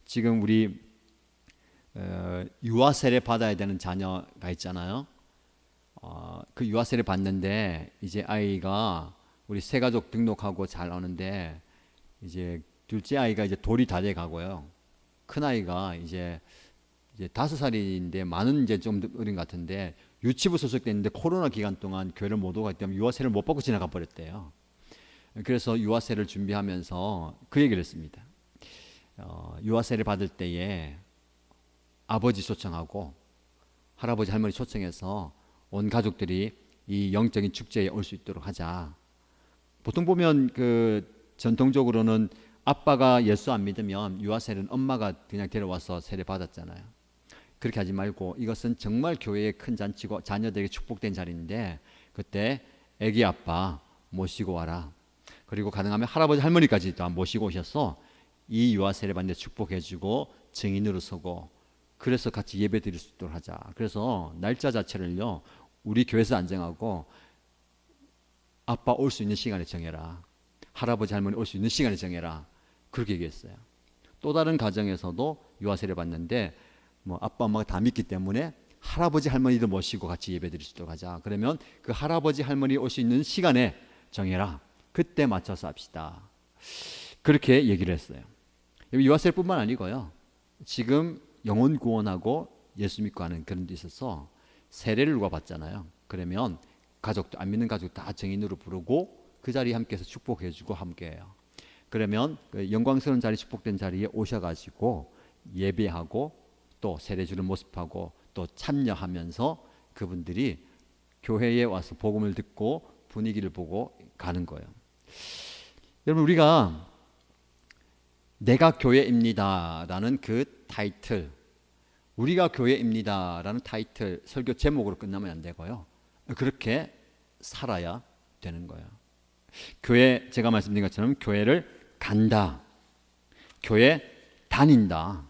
지금 우리 유아 세례 받아야 되는 자녀가 있잖아요. 그 유아 세례 받는데 이제 아이가 우리 새가족 등록하고 잘 오는데, 이제 둘째 아이가 이제 돌이 다 돼 가고요. 큰 아이가 이제 5살인데 많은 이제 좀 어린 것 같은데 유치부 소속됐는데 코로나 기간 동안 교회를 못 오기 때문에 유아세를 못 받고 지나가 버렸대요. 그래서 유아세를 준비하면서 그 얘기를 했습니다. 유아세를 받을 때에 아버지 초청하고 할아버지 할머니 초청해서 온 가족들이 이 영적인 축제에 올 수 있도록 하자. 보통 보면 그 전통적으로는 아빠가 예수 안 믿으면 유아세는 엄마가 그냥 데려와서 세례 받았잖아요. 그렇게 하지 말고 이것은 정말 교회의 큰 잔치고 자녀들에게 축복된 자리인데, 그때 애기 아빠 모시고 와라. 그리고 가능하면 할아버지 할머니까지 다 모시고 오셔서 이 유아세례 받는 데 축복해주고 증인으로 서고, 그래서 같이 예배 드릴 수 있도록 하자. 그래서 날짜 자체를요 우리 교회에서 안 정하고 아빠 올 수 있는 시간에 정해라, 할아버지 할머니 올 수 있는 시간에 정해라, 그렇게 얘기했어요. 또 다른 가정에서도 유아세례 받는데 뭐 아빠 엄마가 다 믿기 때문에 할아버지 할머니도 모시고 같이 예배 드릴 수 있도록 하자. 그러면 그 할아버지 할머니 올 수 있는 시간에 정해라. 그때 맞춰서 합시다. 그렇게 얘기를 했어요. 유아세례뿐만 아니고요, 지금 영혼 구원하고 예수 믿고 하는 그런 데 있어서 세례를 누가 받잖아요. 그러면 가족도 안 믿는 가족 다 증인으로 부르고 그 자리에 함께해서 축복해주고 함께해요. 그러면 그 영광스러운 자리, 축복된 자리에 오셔가지고 예배하고 또 세례 주는 모습하고 또 참여하면서 그분들이 교회에 와서 복음을 듣고 분위기를 보고 가는 거예요. 여러분, 우리가 내가 교회입니다라는 그 타이틀, 우리가 교회입니다라는 타이틀 설교 제목으로 끝나면 안 되고요, 그렇게 살아야 되는 거예요. 교회, 제가 말씀드린 것처럼 교회를 간다, 교회 다닌다,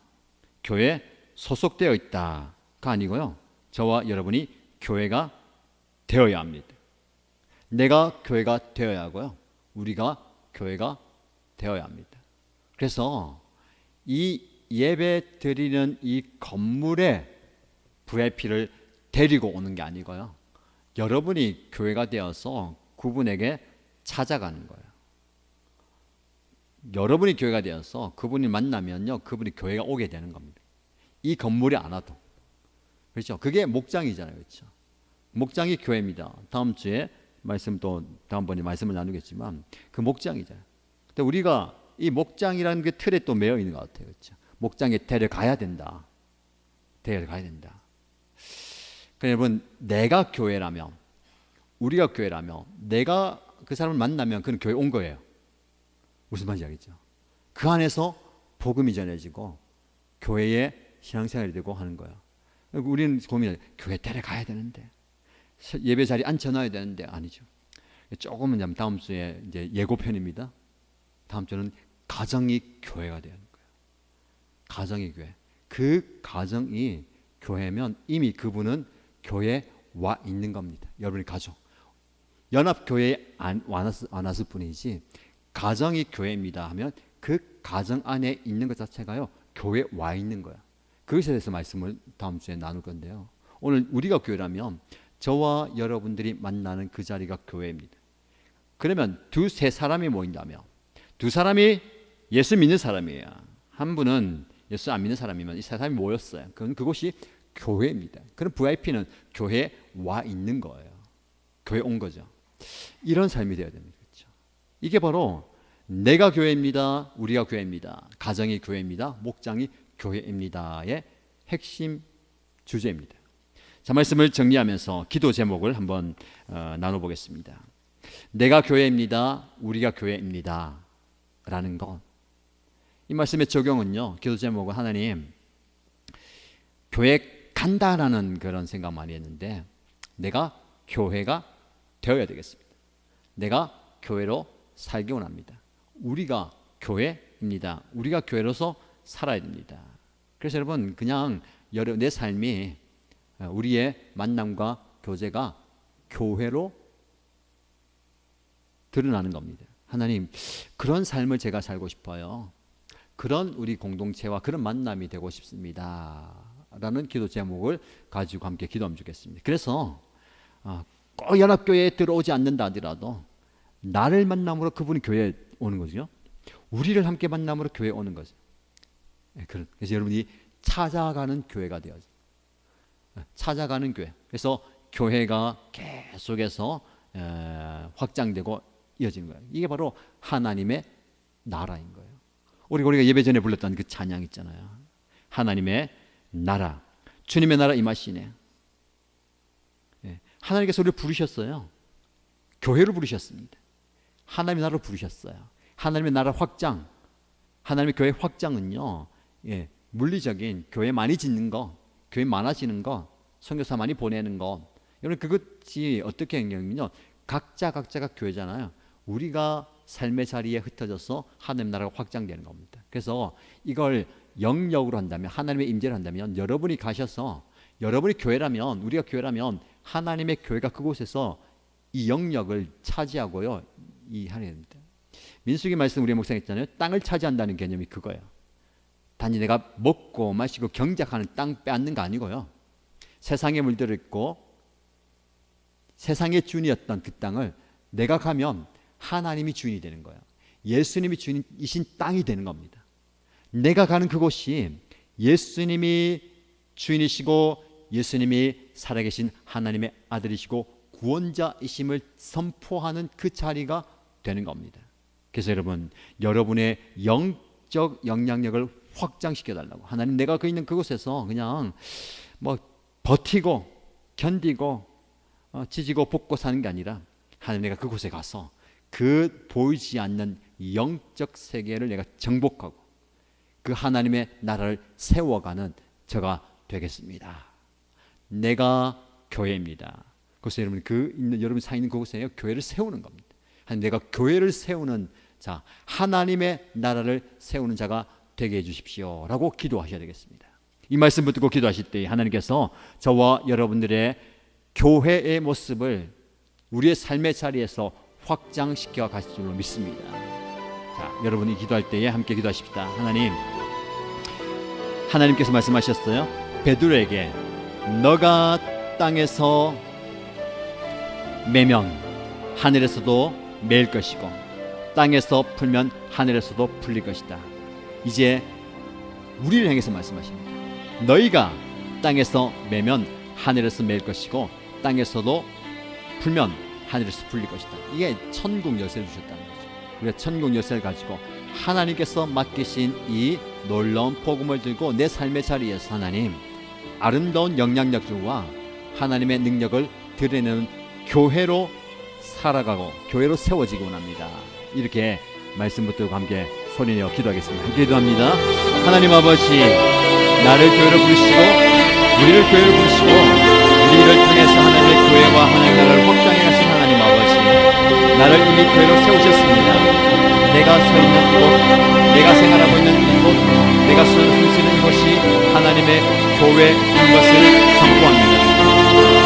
교회 소속되어 있다가 아니고요, 저와 여러분이 교회가 되어야 합니다. 내가 교회가 되어야 하고요, 우리가 교회가 되어야 합니다. 그래서 이 예배 드리는 이 건물에 VIP를 데리고 오는 게 아니고요, 여러분이 교회가 되어서 그분에게 찾아가는 거예요. 여러분이 교회가 되어서 그분이 만나면요, 그분이 교회가 오게 되는 겁니다. 이 건물에 안 와도. 그렇죠? 그게 목장이잖아요. 그렇죠? 목장이 교회입니다. 다음 주에 말씀, 또 다음번에 말씀을 나누겠지만 그 목장이잖아요. 근데 우리가 이 목장이라는 게 틀에 또 매여 있는 것 같아요. 그렇죠? 목장에 데려가야 된다. 데려가야 된다. 그러니까 여러분, 내가 교회라면, 우리가 교회라면, 내가 그 사람을 만나면 그는 교회 온 거예요. 무슨 말인지 알겠죠? 그 안에서 복음이 전해지고 교회의 신앙생활이 되고 하는 거예요. 우리는 고민해요. 교회 데려가야 되는데, 예배 자리 앉혀놔야 되는데. 아니죠. 조금은 다음 주에 이제 예고편입니다. 다음 주는 가정이 교회가 되는 거예요. 가정이 교회. 그 가정이 교회면 이미 그분은 교회에 와 있는 겁니다. 여러분이 가족. 연합교회에 안 왔을 뿐이지, 가정이 교회입니다 하면 그 가정 안에 있는 것 자체가요, 교회에 와 있는 거야. 그것에 대해서 말씀을 다음 주에 나눌 건데요. 오늘 우리가 교회라면 저와 여러분들이 만나는 그 자리가 교회입니다. 그러면 두세 사람이 모인다면, 두 사람이 예수 믿는 사람이에요. 한 분은 예수 안 믿는 사람이면 이 세 사람이 모였어요. 그것이 교회입니다. 그럼 VIP는 교회에 와 있는 거예요. 교회에 온 거죠. 이런 삶이 되어야 됩니다. 그렇죠? 이게 바로 내가 교회입니다, 우리가 교회입니다, 가정이 교회입니다, 목장이 교회입니다의 핵심 주제입니다. 자, 말씀을 정리하면서 기도 제목을 한번 나눠보겠습니다. 내가 교회입니다, 우리가 교회입니다 라는 것, 이 말씀의 적용은요, 기도 제목은 하나님, 교회 간다라는 그런 생각 많이 했는데 내가 교회가 되어야 되겠습니다. 내가 교회로 살기 원합니다. 우리가 교회입니다. 우리가 교회로서 살아야 됩니다. 그래서 여러분, 그냥 내 삶이, 우리의 만남과 교제가 교회로 드러나는 겁니다. 하나님, 그런 삶을 제가 살고 싶어요. 그런 우리 공동체와 그런 만남이 되고 싶습니다 라는 기도 제목을 가지고 함께 기도하면 좋겠습니다. 그래서 꼭 연합교회에 들어오지 않는다 하더라도 나를 만남으로 그분이 교회에 오는 거죠. 우리를 함께 만남으로 교회에 오는 거죠. 그래서 여러분이 찾아가는 교회가 되어야죠. 찾아가는 교회. 그래서 교회가 계속해서 확장되고 이어지는 거예요. 이게 바로 하나님의 나라인 거예요. 우리가 예배 전에 불렀던 그 찬양 있잖아요. 하나님의 나라, 주님의 나라 임하시네. 하나님께서 우리를 부르셨어요. 교회로 부르셨습니다. 하나님의 나라로 부르셨어요. 하나님의 나라 확장, 하나님의 교회 확장은요, 물리적인 교회 많이 짓는 거, 교회 많아지는 거, 선교사 많이 보내는 거, 여러분 그것이 어떻게 행령이면요, 각자가 교회잖아요. 우리가 삶의 자리에 흩어져서 하나님 나라가 확장되는 겁니다. 그래서 이걸 영역으로 한다면, 하나님의 임재를 한다면, 여러분이 가셔서, 여러분이 교회라면, 우리가 교회라면 하나님의 교회가 그곳에서 이 영역을 차지하고요, 이 하나야 됩니다. 민수기 말씀 우리 묵상했잖아요. 땅을 차지한다는 개념이 그거예요. 단지 내가 먹고 마시고 경작하는 땅 빼앗는 거 아니고요, 세상에 물들어 있고 세상의 주인이었던 그 땅을 내가 가면 하나님이 주인이 되는 거예요. 예수님이 주인이신 땅이 되는 겁니다. 내가 가는 그곳이 예수님이 주인이시고 예수님이 살아계신 하나님의 아들이시고 구원자이심을 선포하는 그 자리가 되는 겁니다. 그래서 여러분, 여러분의 영적 영향력을 확장시켜 달라고, 하나님 내가 그 있는 그곳에서 그냥 버티고 견디고 지지고 볶고 사는 게 아니라, 하나님 내가 그곳에 가서 그 보이지 않는 영적 세계를 내가 정복하고 그 하나님의 나라를 세워가는 저가 되겠습니다. 내가 교회입니다. 그래서 여러분, 여러분 사 있는 그곳에 교회를 세우는 겁니다. 내가 교회를 세우는 자, 하나님의 나라를 세우는 자가 되게 해주십시오 라고 기도하셔야 되겠습니다. 이 말씀 붙들고 기도하실 때 하나님께서 저와 여러분들의 교회의 모습을 우리의 삶의 자리에서 확장시켜 가실 줄로 믿습니다. 자, 여러분이 기도할 때에 함께 기도하십시다. 하나님께서 말씀하셨어요. 베드로에게 너가 땅에서 매면 하늘에서도 매일 것이고 땅에서 풀면 하늘에서도 풀릴 것이다. 이제 우리를 향해서 말씀하십니다. 너희가 땅에서 매면 하늘에서 매일 것이고 땅에서도 풀면 하늘에서 풀릴 것이다. 이게 천국 열쇠를 주셨다는 거죠. 우리가 천국 열쇠를 가지고 하나님께서 맡기신 이 놀라운 복음을 들고 내 삶의 자리에서 하나님, 아름다운 영향력들과 하나님의 능력을 드러내는 교회로 살아가고 교회로 세워지기 원합니다. 이렇게 말씀 붙들고 함께 소리내어 기도하겠습니다. 함께 기도합니다. 하나님 아버지, 나를 교회로 부르시고 우리를 교회로 부르시고 우리를 통해서 하나님의 교회와 하나님 나라를 확장해 가신 하나님 아버지, 나를 이미 교회로 세우셨습니다. 내가 서 있는 이곳, 내가 생활하고 있는 이곳, 내가 숨쉬는 이곳이 하나님의 교회인 것을 선포합니다.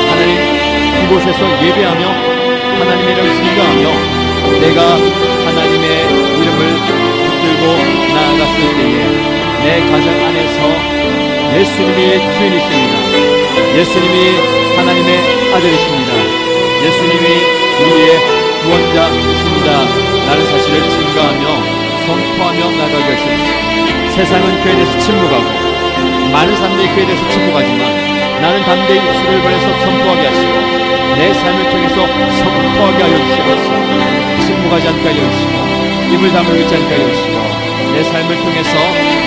하나님, 이곳에서 예배하며 하나님의 이름을 증거하며 내가 하나님의 이름을 붙들고 나아갔을 때에 내 가정 안에서 예수님이 주인이십니다. 예수님이 하나님의 아들이십니다. 예수님이 우리의 구원자이십니다. 라는 사실을 증거하며 선포하며 나가게 하시옵소서. 세상은 교회에 대해서 침묵하고 많은 사람들이 교회에 대해서 침묵하지만 나는 담대히 입술을 벌여서 선포하게 하시고 내 삶을 통해서 선포하게 하여 주시옵소서. 침묵하지 않게 하여 주시고 입을 다물고 있지 않게 하여 주시고 내 삶을 통해서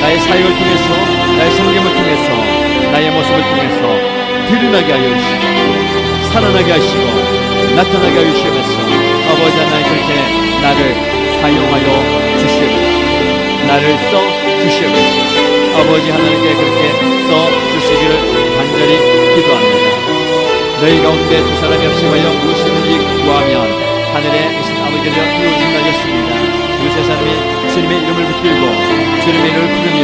나의 사역을 통해서 나의 성경을 통해서 나의 모습을 통해서 드러나게 하여 주시고 살아나게 하시고 나타나게 하여 주시옵소서. 아버지 하나님, 그렇게 나를 사용하여 주시옵소서. 나를 써 주시옵소서. 아버지 하나님께 그렇게 써 주시기를 간절히 기도합니다. 너희 가운데 두 사람이 합심하여 무엇이든지 구하면 하늘에 계신 아버지를 이루어진다였습니다. 두세 사람이 주님의 이름을 붙들고 주님의 이름을 부르며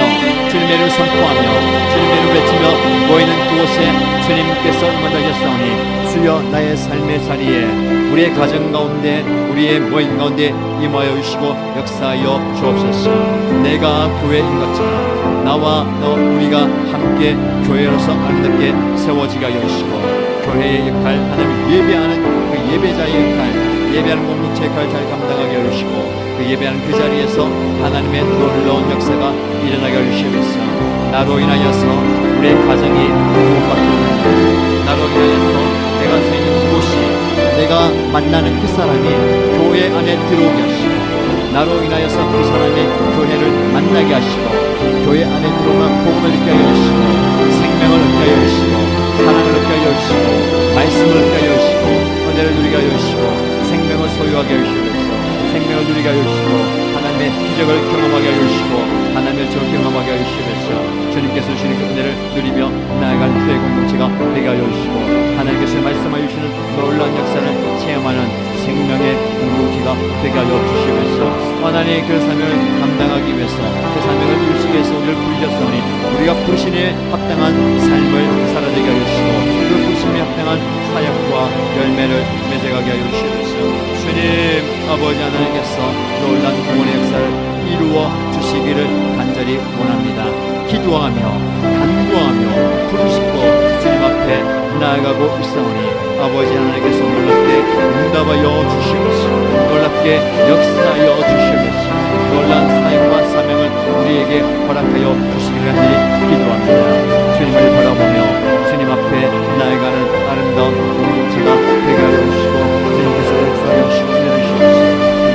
주님의 이름을 선포하며 주님의 이름을 외치며 모이는 그곳에 주님께서 임하셨사오니 주여 나의 삶의 자리에 우리의 가정 가운데 우리의 모임 가운데 임하여 주시고 역사하여 주옵소서. 내가 교회인 것처럼 나와 너 우리가 함께 교회로서 아름답게 세워지게 하여 주시고 교회의 역할, 하나님 예배하는 그 예배자의 역할, 예배하는 공동체 역할을 잘 감당하게 하여 주시고 그 예배하는 그 자리에서 하나님의 놀라운 역사가 일어나게 하여 주시옵소서. 나로 인하여서 우리의 가정이 구원받게 하옵소서. 나로 인하여서 내가 서 있는 그곳이 내가 만나는 그 사람이 교회 안에 들어오게 하시고 나로 인하여서 그 사람이 교회를 만나게 하시고 교회 안에 들어오면 복음을 얻게 하여 주시고 생명을 얻게 하여 주시고 사랑을 얻게 하여 주시고 말씀을 얻게 하여 주시고 은혜를 누리게 하여 주시고 생명을 소유하게 하여 주시옵소서. 생명을 누리게 하여 주시고 하나님의 기적을 경험하게 하여 주시고 하나님의 저 경험하게 하여 주시옵소서. 주님께서 주시는 그 은혜를 누리며 나아가는 주의 공동체가 되게 하여 주시고 하나님께서 말씀하여 주시는 놀라운 역사를 체험하는 생명의 공동체가 되게 하여 주시옵소서. 하나님, 그 사명을 감당하기 위해서 그 사명을 이루시기 위해서 우리를 부르셨사오니 우리가 부르심에 합당한 삶을 살아내게 하여 주시고 그 부르심에 합당한 사역과 열매를 맺어가게 하여 주시옵소서. 주님 아버지 하나님께서 놀라운 구원의 역사를 이루어 주시기를 간절히 원합니다. 기도하며 간구하며 부르짖고 주님 앞에 나아가고 있사오니 아버지 하나님께서 놀랍게 응답하여 주시옵소서. 놀랍게 역사하여 주시옵소서. 놀란 사역과 사명을 우리에게 허락하여 주시기를 간절히 기도합니다. 주님을 바라보며 주님 앞에 나아가는 아름다운 공동체가 되게 하여 주시고 주님께서 역사하여 주시고 은혜를 주시옵소서.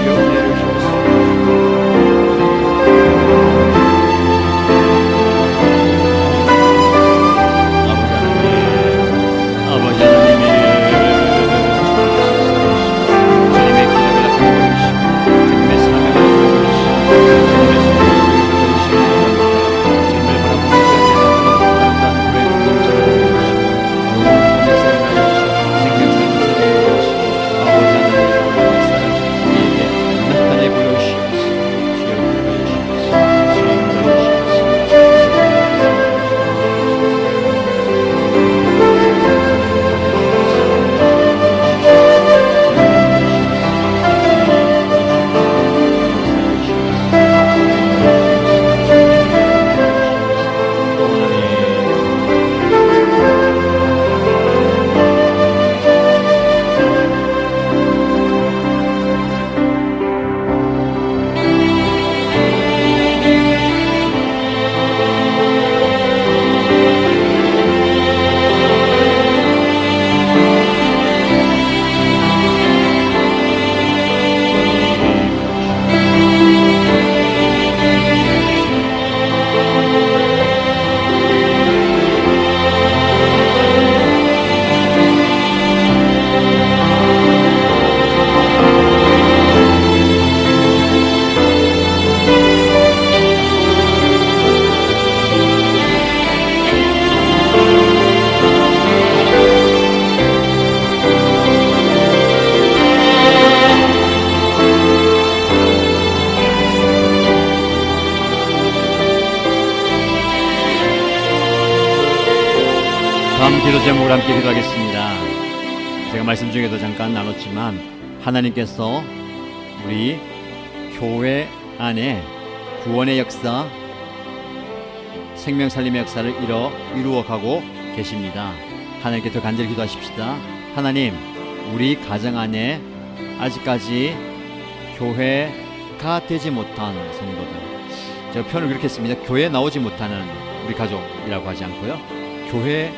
주여 은혜를 주시옵소서. 주님의 기적을 나타내주시고 주님의 사명을 기도 제목을 함께 기도하겠습니다. 제가 말씀 중에도 잠깐 나눴지만 하나님께서 우리 교회 안에 구원의 역사, 생명 살림의 역사를 이루어가고 계십니다. 하나님께 더 간절히 기도하십시다. 하나님, 우리 가정 안에 아직까지 교회가 되지 못한 성도들, 제가 표현을 그렇게 했습니다. 교회에 나오지 못하는 우리 가족이라고 하지 않고요, 교회로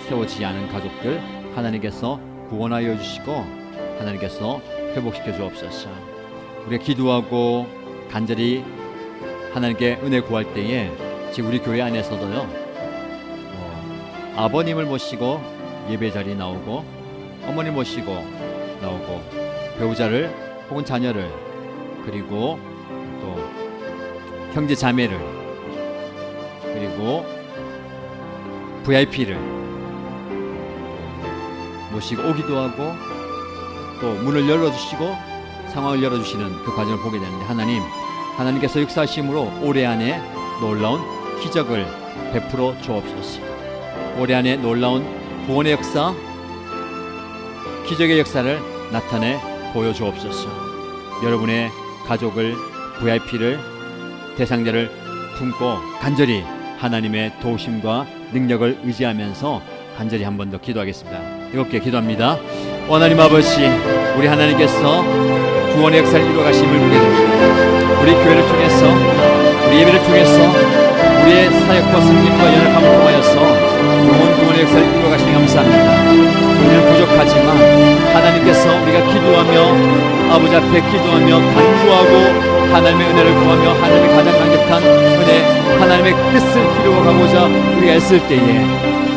세워지지 않은 가족들 하나님께서 구원하여 주시고 하나님께서 회복시켜 주옵소서. 우리가 기도하고 간절히 하나님께 은혜 구할 때에 지금 우리 교회 안에서도요, 아버님을 모시고 예배 자리에 나오고 어머니 모시고 나오고 배우자를 혹은 자녀를 그리고 또 형제 자매를 그리고 VIP를 모시고 오기도 하고 또 문을 열어주시고 상황을 열어주시는 그 과정을 보게 되는데, 하나님께서 역사하심으로 올해 안에 놀라운 기적을 베풀어 주옵소서. 올해 안에 놀라운 구원의 역사, 기적의 역사를 나타내 보여주옵소서. 여러분의 가족을, VIP를, 대상자를 품고 간절히 하나님의 도우심과 능력을 의지하면서 간절히 한 번 더 기도하겠습니다. 뜨겁게 기도합니다. 하나님 아버지, 우리 하나님께서 구원의 역사를 이루어가심을 보게 됩니다. 우리 교회를 통해서, 우리 예배를 통해서 우리의 사역과 승진과 연약함을 통하여서 영원 구원의 역사를 이루어가시니 감사합니다. 우리는 부족하지만 하나님께서 우리가 기도하며 아버지 앞에 기도하며 간구하고 하나님의 은혜를 구하며 하나님의 가장 강력한 은혜, 하나님의 뜻을 이루어가고자 우리가 애쓸 때에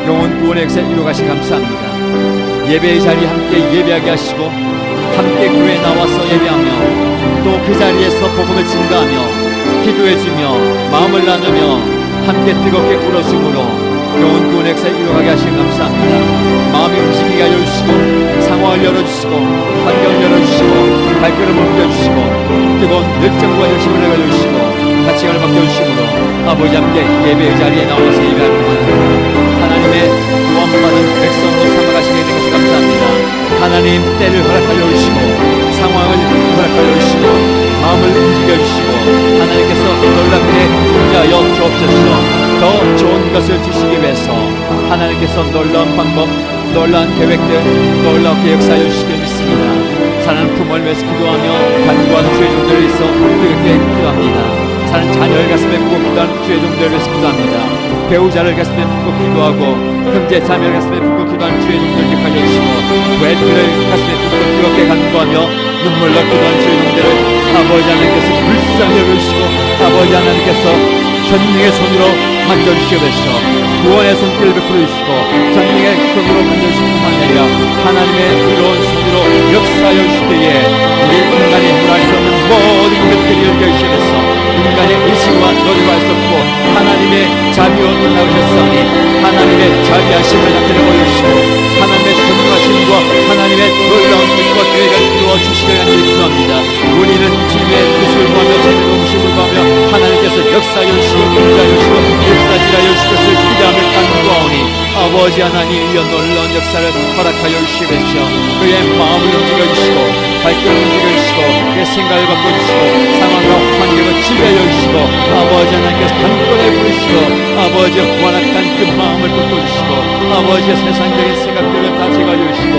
영원 구원의 역사를 이루어가시니 감사합니다. 예배의 자리에 함께 예배하게 하시고 함께 교회에 나와서 예배하며 또 그 자리에서 복음을 증거하며 기도해주며 마음을 나누며 함께 뜨겁게 울어줌으로 영원 구원의 역사를 이루어가게 하시니 감사합니다. 마음이 움직이게 하여 주시고 상황을 열어주시고 환경을 열어주시고 발걸음을 옮겨주시고 뜨거운 열정과 열심을 내려주시고 가치관을 바꿔주시므로 아버지 함께 예배의 자리에 나와서 예배하는 동안 하나님의 구원을 받은 백성으로 삼아가시게 된 것을 감사합니다. 하나님, 때를 허락하여 주시고 상황을 허락하여 주시고 마음을 움직여 주시고 하나님께서 놀랍게 인자하여 주옵소서. 더 좋은 것을 주시기 위해서 하나님께서 놀라운 방법, 놀라운 계획들, 놀랍게 역사하여 주시길 믿습니다. 사랑하는 부모를 위해서 기도하며 간구하는 주의 종들을 위해서 뜨겁게 기도합니다. 사는 자녀를 가슴에 품고 기도하는 주의 종들을 위해서 기도합니다. 배우자를 가슴에 품고 기도하고 형제 자매를 가슴에 품고 기도하는 주의 종들을 기억하여 주시고 외들을 가슴에 품고 뜨겁게 간구하며 눈물로 기도하는 주의 종들을 아버지 하나님께서 불쌍히 여겨주시고 아버지 하나님께서 전능의 손으로 만져주시옵소서. 구원의 손길을 베풀어 주시고 전능의 손으로 만져주실 뿐만 아니라 하나님의 의로운 손으로 역사하여 주실 때에 우리 인간이 행할 수 없는 모든 것들이 열려주시면서 인간의 의식과 노력을 할 수 없고 하나님의 자비로 나오셨사오니 하나님의 자비하심을 나타내 보여주시고 하나님의 전능하심과 하나님의 놀라운 뜻과 계획을 이루어 주시길 간절히 기도합니다. 우리는 주님의 뜻을 구하며 주님의 동심을 구하며 하나님께서 역사하여 주시고 인자하여 주시고 역사하여 주실 것을 기대하며 간구하오니 아버지 하나님, 이어 놀라운 역사를 허락하여 주시옵소서. 그의 마음을 움직여 주시고 발걸음을 움직여 주시고 그의 생각을 바꿔주시고 상황과 환경을 지배하여 주시고 아버지 하나님께서 단번에 부르시고 아버지 완악한 그 마음을 바꿔주시고 아버지의 세상적인 생각들을 다 제거하여 주시고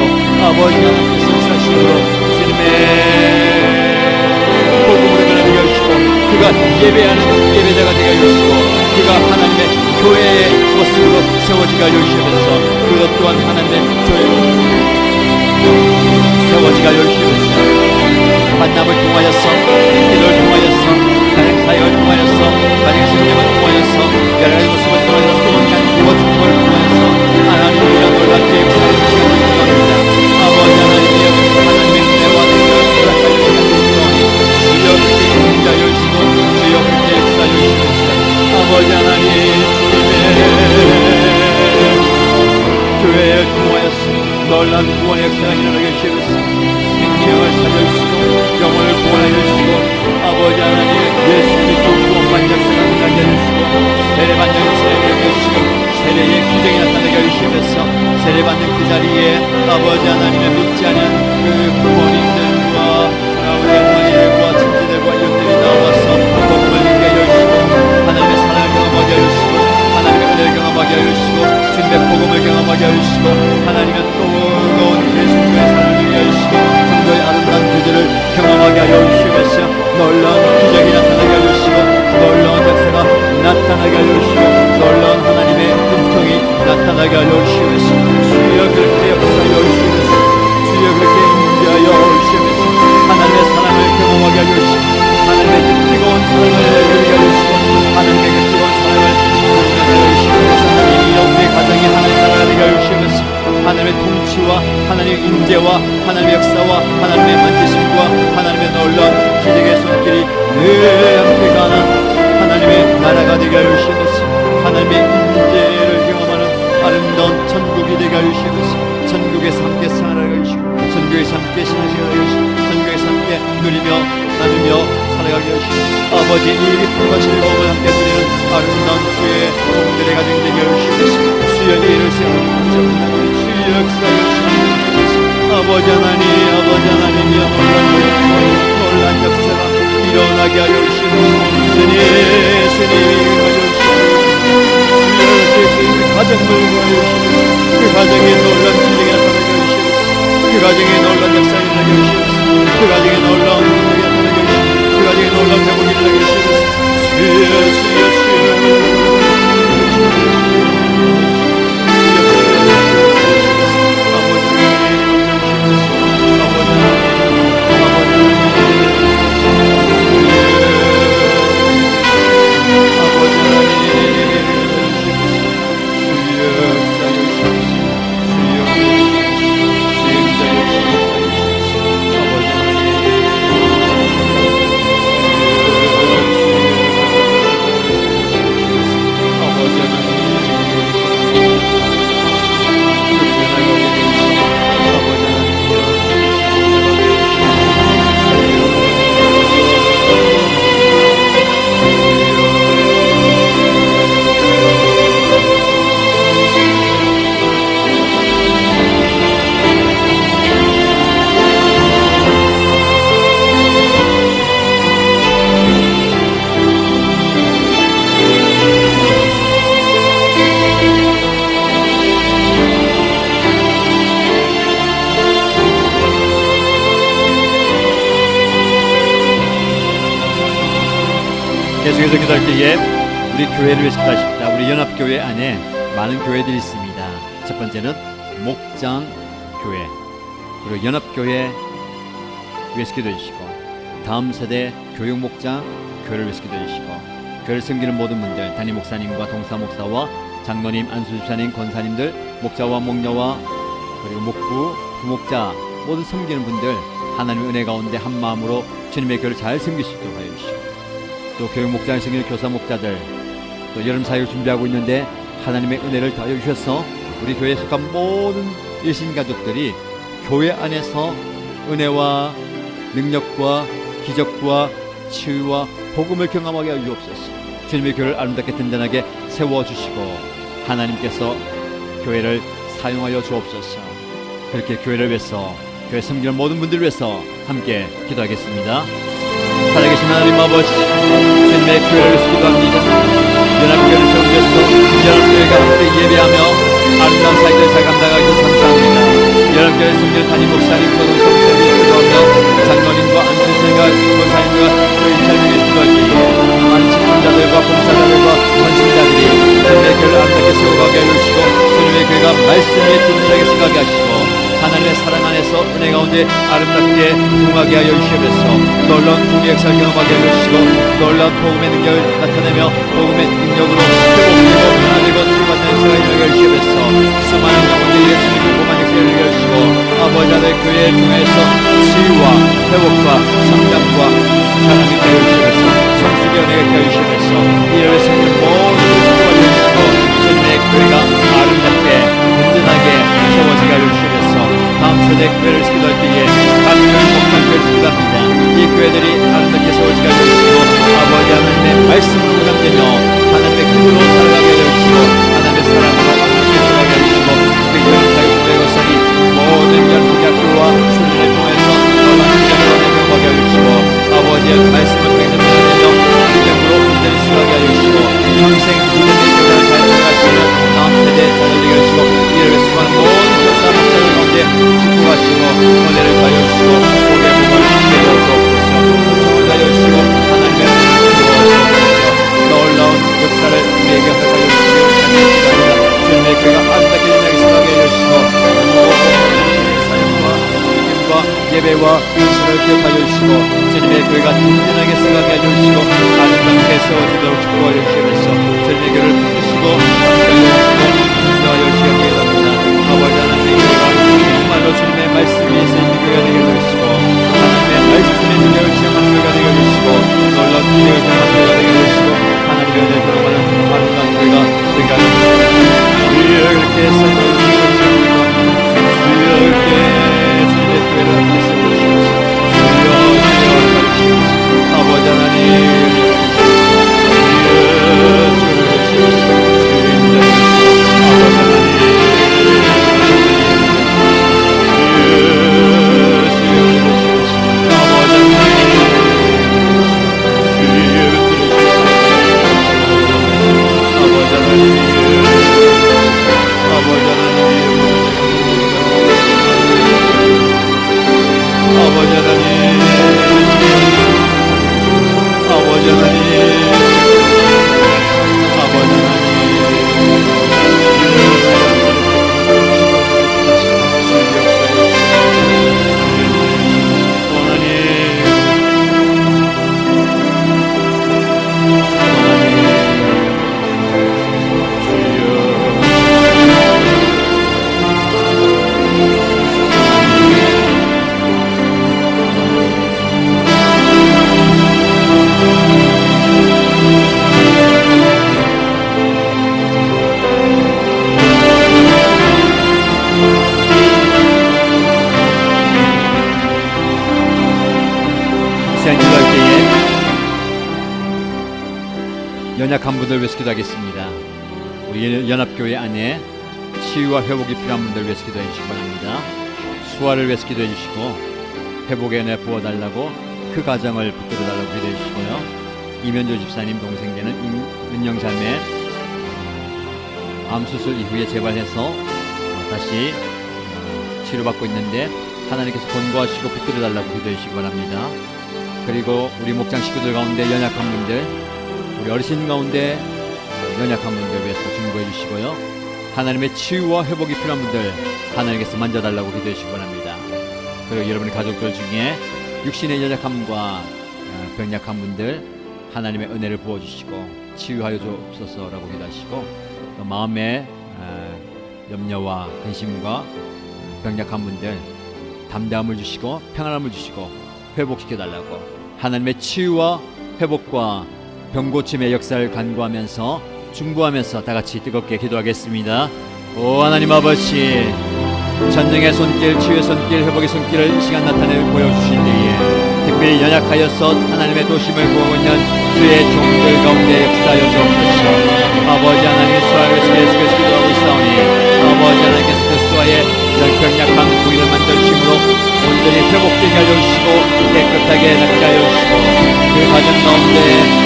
아버지 하나님께서 사실로 주님의 복음으로 변하게 하시고 그가 예배하는 예배자가 되게 하시고 그가 하나님의 교회의 모습으로 세워지게 하여 주시면서 그것 또한 하나님의 교회로 세워지게 하여 주시면서 만남을 통하여서 기도를 통하여서 가정 사역을 통하여서 가정의 생명을 통하여서 여러 가지 모습을 통하여서 또한 간구와 축복을 통하여서 하나님의 놀랍게 역사를 주시는 것입니다. 아버지 하나님이여 하나님의 은혜와 능력을 허락하여 주시는 것이오니 주여 그때 인자하여 주시고 주여 그때 역사하여 주시면서 아버지 하나님 교회를 통하여서 놀라운 구원의 역사가 일어나게 해주시옵소서. 생명을 살려주시고 영혼을 구원하여 주시고 아버지 하나님 예수 그리스도 구원받는 역사가 일어나게 해주시고 세례받는 세례를 해주시고 세례의 기적이 놀라운 기적이 나타나게 하여 주시고 놀라운 역사가 나타나게 하여 주시고 놀라운 하나님의 은총이 나타나게 하여 주시옵소서. 주여 그렇게 역사하여 주시옵소서. 주여 그렇게 인도하여 주시옵소서. 하나님의 사랑을 경험하게 하여 주시고 하나님의 뜨거운 사랑을 누리게 하여 주시고 하나님의 뜨거운 사랑을 경험하게 하여 주시옵소서. 하나님 이런 우리 가정이 하나님 나라가 되게 하여 주시옵소서. 하나님의 통치와 하나님의 인재와 하나님의 역사와 하나님의 만지심과 하나님의 놀라운 기적의 손길이 늘 함께 가는 하나님의 나라가 되게 하여 주시옵소서. 하나님의 인재를 경험하는 아름다운 천국이 되게 하여 주시옵소서. 천국에서 함께 살아가게 해주시고 천국에서 함께 신앙생활 하게 해주시고 천국에서 함께 누리며 나누며 살아가게 해주시고 아버지의 이 기쁨과 즐거움을 함께 누리는 아름다운 주의 종들의 가정이 되게 하여 주시옵소서. 주여 이를 세우는 주여 역사하여 주시옵소서. 아버지 하나님이여 놀란 역사가 일어나게 하여 주시옵소서. 주님 일어나여 주시옵소서. 주여 가정을 구하여 주시옵소서. 그 가정에 놀란 기적이 나타나게 해주시옵소서. 그 가정에 놀란 역사가 일어나게 해주시옵소서. 그 가정에 놀라운 기적이 나타나게 해주시옵소서. 그 가정에 놀라운 회복이 일어나게 해주시옵소서. 주여 계속해서 기도할 때에 우리 교회를 위해서 기도하십니다. 우리 연합교회 안에 많은 교회들이 있습니다. 첫 번째는 목장교회, 그리고 연합교회 위해서 기도해 주시고 다음 세대 교육목장 교회를 위해서 기도해 주시고 교회를 섬기는 모든 분들, 담임 목사님과 동사 목사와 장로님, 안수집사님, 권사님들, 목자와 목녀와 그리고 목부, 부목자 모든 섬기는 분들 하나님의 은혜 가운데 한 마음으로 주님의 교회를 잘 섬길 수 있도록 하여 주시고 또 교육 목장을 섬기는 교사 목자들 또 여름 사역을 준비하고 있는데 하나님의 은혜를 더하여 주셔서 우리 교회에 속한 모든 일신 가족들이 교회 안에서 은혜와 능력과 기적과 치유와 복음을 경험하게 하여 주옵소서. 주님의 교회를 아름답게 든든하게 세워주시고 하나님께서 교회를 사용하여 주옵소서. 그렇게 교회를 위해서 교회 섬기는 모든 분들을 위해서 함께 기도하겠습니다. 살아계신 하나님 아버지, 주님의 교회를 위해서 기도합니다. 연합교회를 세우셔서 연합교회가 함께 예배하며 아름다운 사역을 잘 감당하기 위해서 감사합니다. 연합교회를 섬기는 담임 목사님, 고등사 목사님 기도하며 장로님과 안수생과 권사님과 교회 인사를 위해 기도할 때에 많은 직분자들과 봉사자들과 헌신자들이 주님의 교회를 아름답게 세워가게 해주시고 주님의 교회가 말씀에 든든하게 서가게 하시고 하나님의 사랑 안에서 은혜 가운데 아름답게 부흥하게 하여 주시옵소서. 놀라운 주의 역사를 경험하게 하여 주시고 놀라운 복음의 능력을 나타내며 복음의 능력으로 회복되고 변화되고 치유받는 역사가 일어나게 하여 주시옵소서. 수많은 영혼들 예수님을 복음한 역사를 일어나게 하여 주시고 아버지 하나의 교회를 통해서 치유와 회복과 성장과 사랑이 되어 주시옵소서. 성숙의 은혜가 되어 주시옵소서. 이를 생긴 모든 것을 도와주시고 주님의 교회가 아름답게 든든하게 세워지게 하여 주시옵소서. 다음 세대 교회를 기도할 때에 각 교회 목장 교회를 기도합니다. 이 교회들이 아름답게 세워지게 하여 주시고 아버지 하나님의 말씀으로 보장되며 하나님의 긍휼로 살아가게 하여 주시고 하나님의 사랑으로 함께 살아가게 하여 주시고 그 연합사역 교회것들이 모든 연합학교와 수련을 통해서 놀라운 기적을 경험하게 하여 주시고 아버지의 말씀을 통해서 변화되며 기적으로 문제를 수하게 하여 주시고 평생 믿음의 교회를 잘 살아갈 수 있는 다음 세대 자녀되게 하시고 이를 위해 수많은 모든 교사 목사들 가운데 축복하시고 은혜를 가여 주시고 복의 복을 함께 주옵소서. 축복을 가여 주시고 세워지도록 축복하여 주시면서 전례교를 붙이시고 인도하여 주시기 바랍니다. 아버지 하나님 정말로 주님의 말씀 위에서 있는 교회가 되게 해주시고 하나님의 말씀의 능력을 체험하는 교회가 되게 해주시고 놀라운 기적을 경험하는 교회가 되게 해주시고 하나님의 은혜를 경험하는 아름다운 교회가 되게 하옵소서. 주여 그렇게 세워주시옵소서. 주여 그렇게 주님의 교회를 함께 세워주시옵소서. 주여 아버지 하나님 연약한 분들 위해서 기도하겠습니다. 우리 연합교회 안에 치유와 회복이 필요한 분들 위해서 기도해 주시기 바랍니다. 수화를 위해서 기도해 주시고 회복의 은혜 부어달라고 그 가정을 붙들어달라고 기도해 주시고요. 이면조 집사님 동생 되는 은영자매 암수술 이후에 재발해서 다시 치료받고 있는데 하나님께서 권고하시고 붙들어달라고 기도해 주시기 바랍니다. 그리고 우리 목장 식구들 가운데 연약한 분들, 우리 어르신 가운데 연약한 분들 위해서 중보해 주시고요. 하나님의 치유와 회복이 필요한 분들 하나님께서 만져달라고 기도해 주시기 바랍니다. 그리고 여러분의 가족들 중에 육신의 연약함과 병약한 분들 하나님의 은혜를 부어주시고 치유하여 주옵소서라고 기도하시고 또 마음의 염려와 근심과 병약한 분들 담대함을 주시고 평안함을 주시고 회복시켜달라고 하나님의 치유와 회복과 병고침의 역사를 간구하면서 중보하면서 다같이 뜨겁게 기도하겠습니다. 오 하나님 아버지, 전능의 손길, 치유의 손길, 회복의 손길을 이 시간 나타내 보여주신 때에 특별히 연약하여서 하나님의 도심을 구하고 있는 주의 종들 가운데 역사하여 주옵소서. 아버지 하나님, 수화를 위해서 계속해서 기도하고 있사오니 아버지 하나님께서 그 수화의 병약한 부위를 만져주심으로 온전히 회복되게 하여 주시고 깨끗하게 낫게 하여 주시고 그 가정 가운데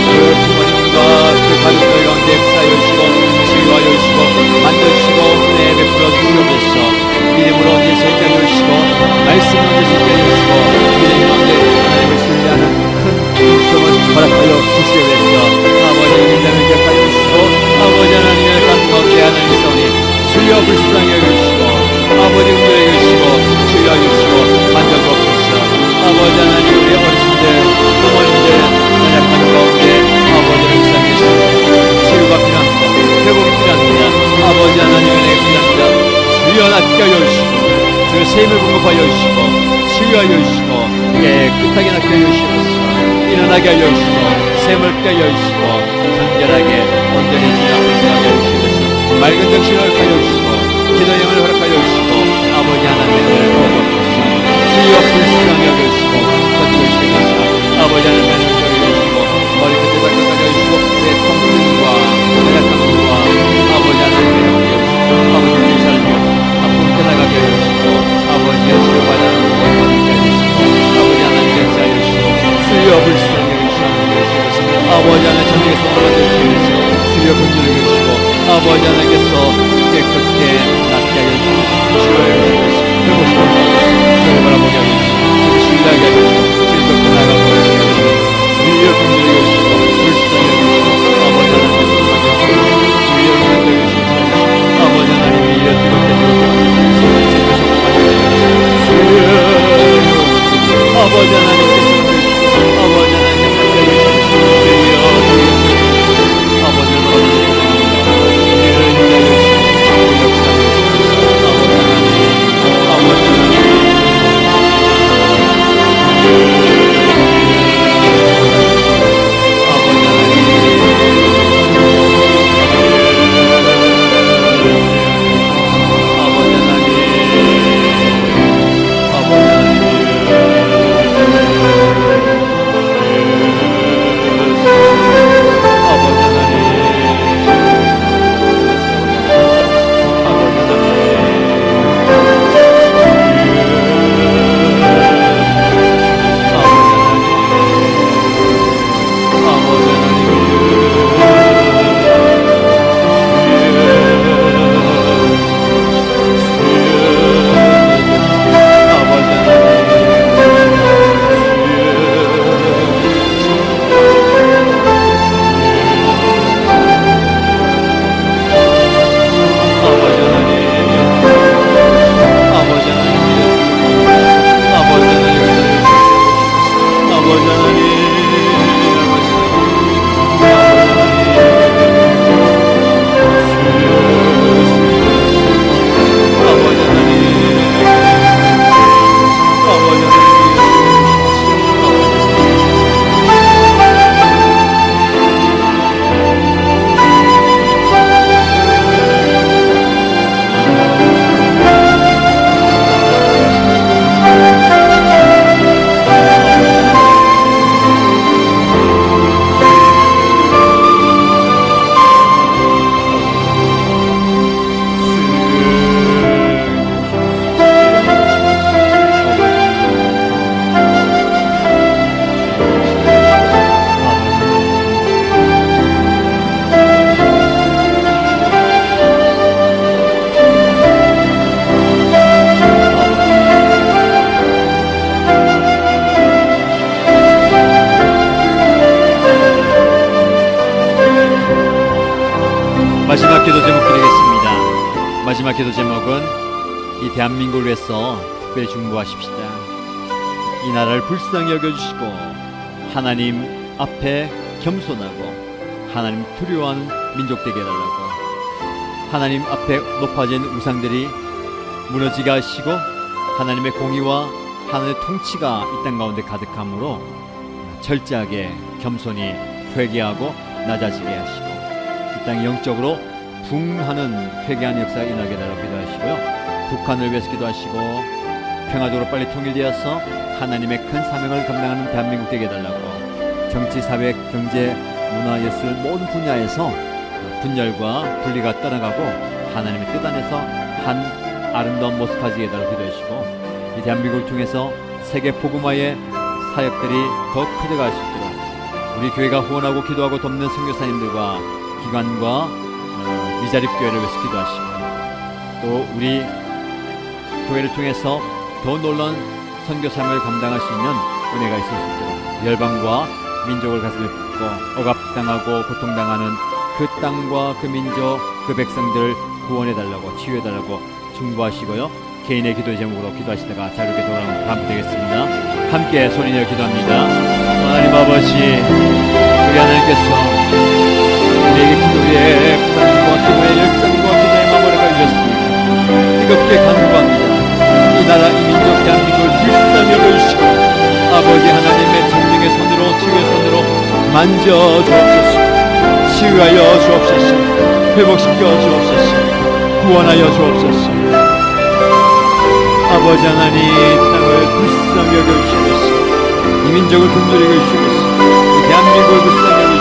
그 부모님과 그 가족들 가운데 역사하여 주시고 치유하여 주시고 만져주시고 은혜 베풀어 주시옵소서. 믿음으로 예수께 하여 주시고 말씀으로 예수께 하여 주시고 믿음 가운데 하나님을 신뢰하는 큰 인성을 허락하여 주시옵소서. 아버지 하나님을 기억하여 주시고 아버지 하나님의 감 가운데 하나님 있사오니 주여 불쌍히 여겨주시고 아버지 은혜를 여겨주시고 주여 주시고 만져주옵소서. 아버지 하나님, 우리 어르신들 부모님들 연약한 가운데 아버지를 불쌍히 여주시고 치유가 필요합니다. 회복이 필요합니다. 아버지 하나님 은혜가 필요합니다. 주여 낫게 하여 주시고 주여 세임을 공급하여 주시고 치유하여 주시고 깨끗하게 낫게 하여 주시옵소서. 일어나게 하여 주시고 샘을 깨 하여 주시고 간결하게 온전히 지나가게 하여 주시옵소서. 맑은 정신을 허락하여 주시고 기도형을 허락하여 주시고 아버지 하나님의 은혜를 부어주옵소서. 주여 불쌍히 여겨주시고 건져주시옵소서. 아버지 하나님의 은혜를 여겨주시고 머리끝에 발끝까지 해주시고 내 통증과 연약함과 아버지 하나님의 은혜를 여겨주시고 아버지 괜찮은 것 앞으로 떠나가게 해주시고 아버지의 치료받아는 것을 받게 해주시고 아버지 하나님 역사하여 주시고 주여 불쌍히 여겨주시옵소서. 아버지 하나님 천국의 소망을 주시옵소서. 주여 긍휼히 여겨주시고 아버지 하나님께서 깨끗게 낫게 하여 주시고 치료하여 주시옵소서. 회복시켜주시옵소서. 주를 바라보게 하여 주시고 주를 신뢰하게 하여 주시고 즐겁게 나아가게 하여 주시고 주여 긍휼히 여겨주시고 불쌍히 여겨주시고 아버지 하나님께서 만져주시고 주여 긍휼히 여겨주시고 아버지 하나님이 이어 뜨겁게 주여 아버지 하나님께서 만져주시고 아버지 하나님께서 만져주시고 주여 마지막 기도 제목 드리겠습니다. 마지막 기도 제목은 이 대한민국을 위해서 특별히 중보하십시다. 이 나라를 불쌍히 여겨주시고 하나님 앞에 겸손하고 하나님 두려워하는 민족 되게 해달라고, 하나님 앞에 높아진 우상들이 무너지게 하시고 하나님의 공의와 하나님의 통치가 이 땅 가운데 가득함으로 철저하게 겸손히 회개하고 낮아지게 하시고 이 땅이 영적으로 붕하는 회개하는 역사가 일어나게 해달라고 기도하시고요. 북한을 위해서 기도하시고 평화적으로 빨리 통일되어서 하나님의 큰 사명을 감당하는 대한민국 되게 해달라고, 정치, 사회, 경제, 문화, 예술 모든 분야에서 분열과 분리가 떠나가고 하나님의 뜻 안에서 한 아름다운 모습 가지게 해달라고 기도하시고, 이 대한민국을 통해서 세계 복음화의 사역들이 더 커져갈 수 있도록 우리 교회가 후원하고 기도하고 돕는 선교사님들과 기관과 미자립 교회를 위해서 기도하시고, 또 우리 교회를 통해서 더 놀라운 선교 사역을 감당할 수 있는 은혜가 있을 수 있도록 열방과 민족을 가슴에 품고 억압당하고 고통당하는 그 땅과 그 민족 그 백성들을 구원해달라고 치유해달라고 중보하시고요. 개인의 기도의 제목으로 기도하시다가 자유롭게 돌아오는 다음 되겠습니다. 함께 소리내어 기도합니다. 하나님 아버지, 우리 하나님께서 우리에게 기도의 부담과 기도의 열정과 기도의 마무리가 이루었습니다. 뜨겁게 간구합니다. 이 나라 이 민족 대한민국을 불쌍히 여겨주시고 아버지 하나님의 정령의 손으로 치유의 손으로 만져 주옵소서. 치유하여 주옵소서. 회복시켜 주옵소서. 구원하여 주옵소서. 아버지 하나님, 땅을 불쌍히 여겨주시옵소서. 이 민족을 긍휼히 여겨주시옵소서. 이 대한민국을 불쌍히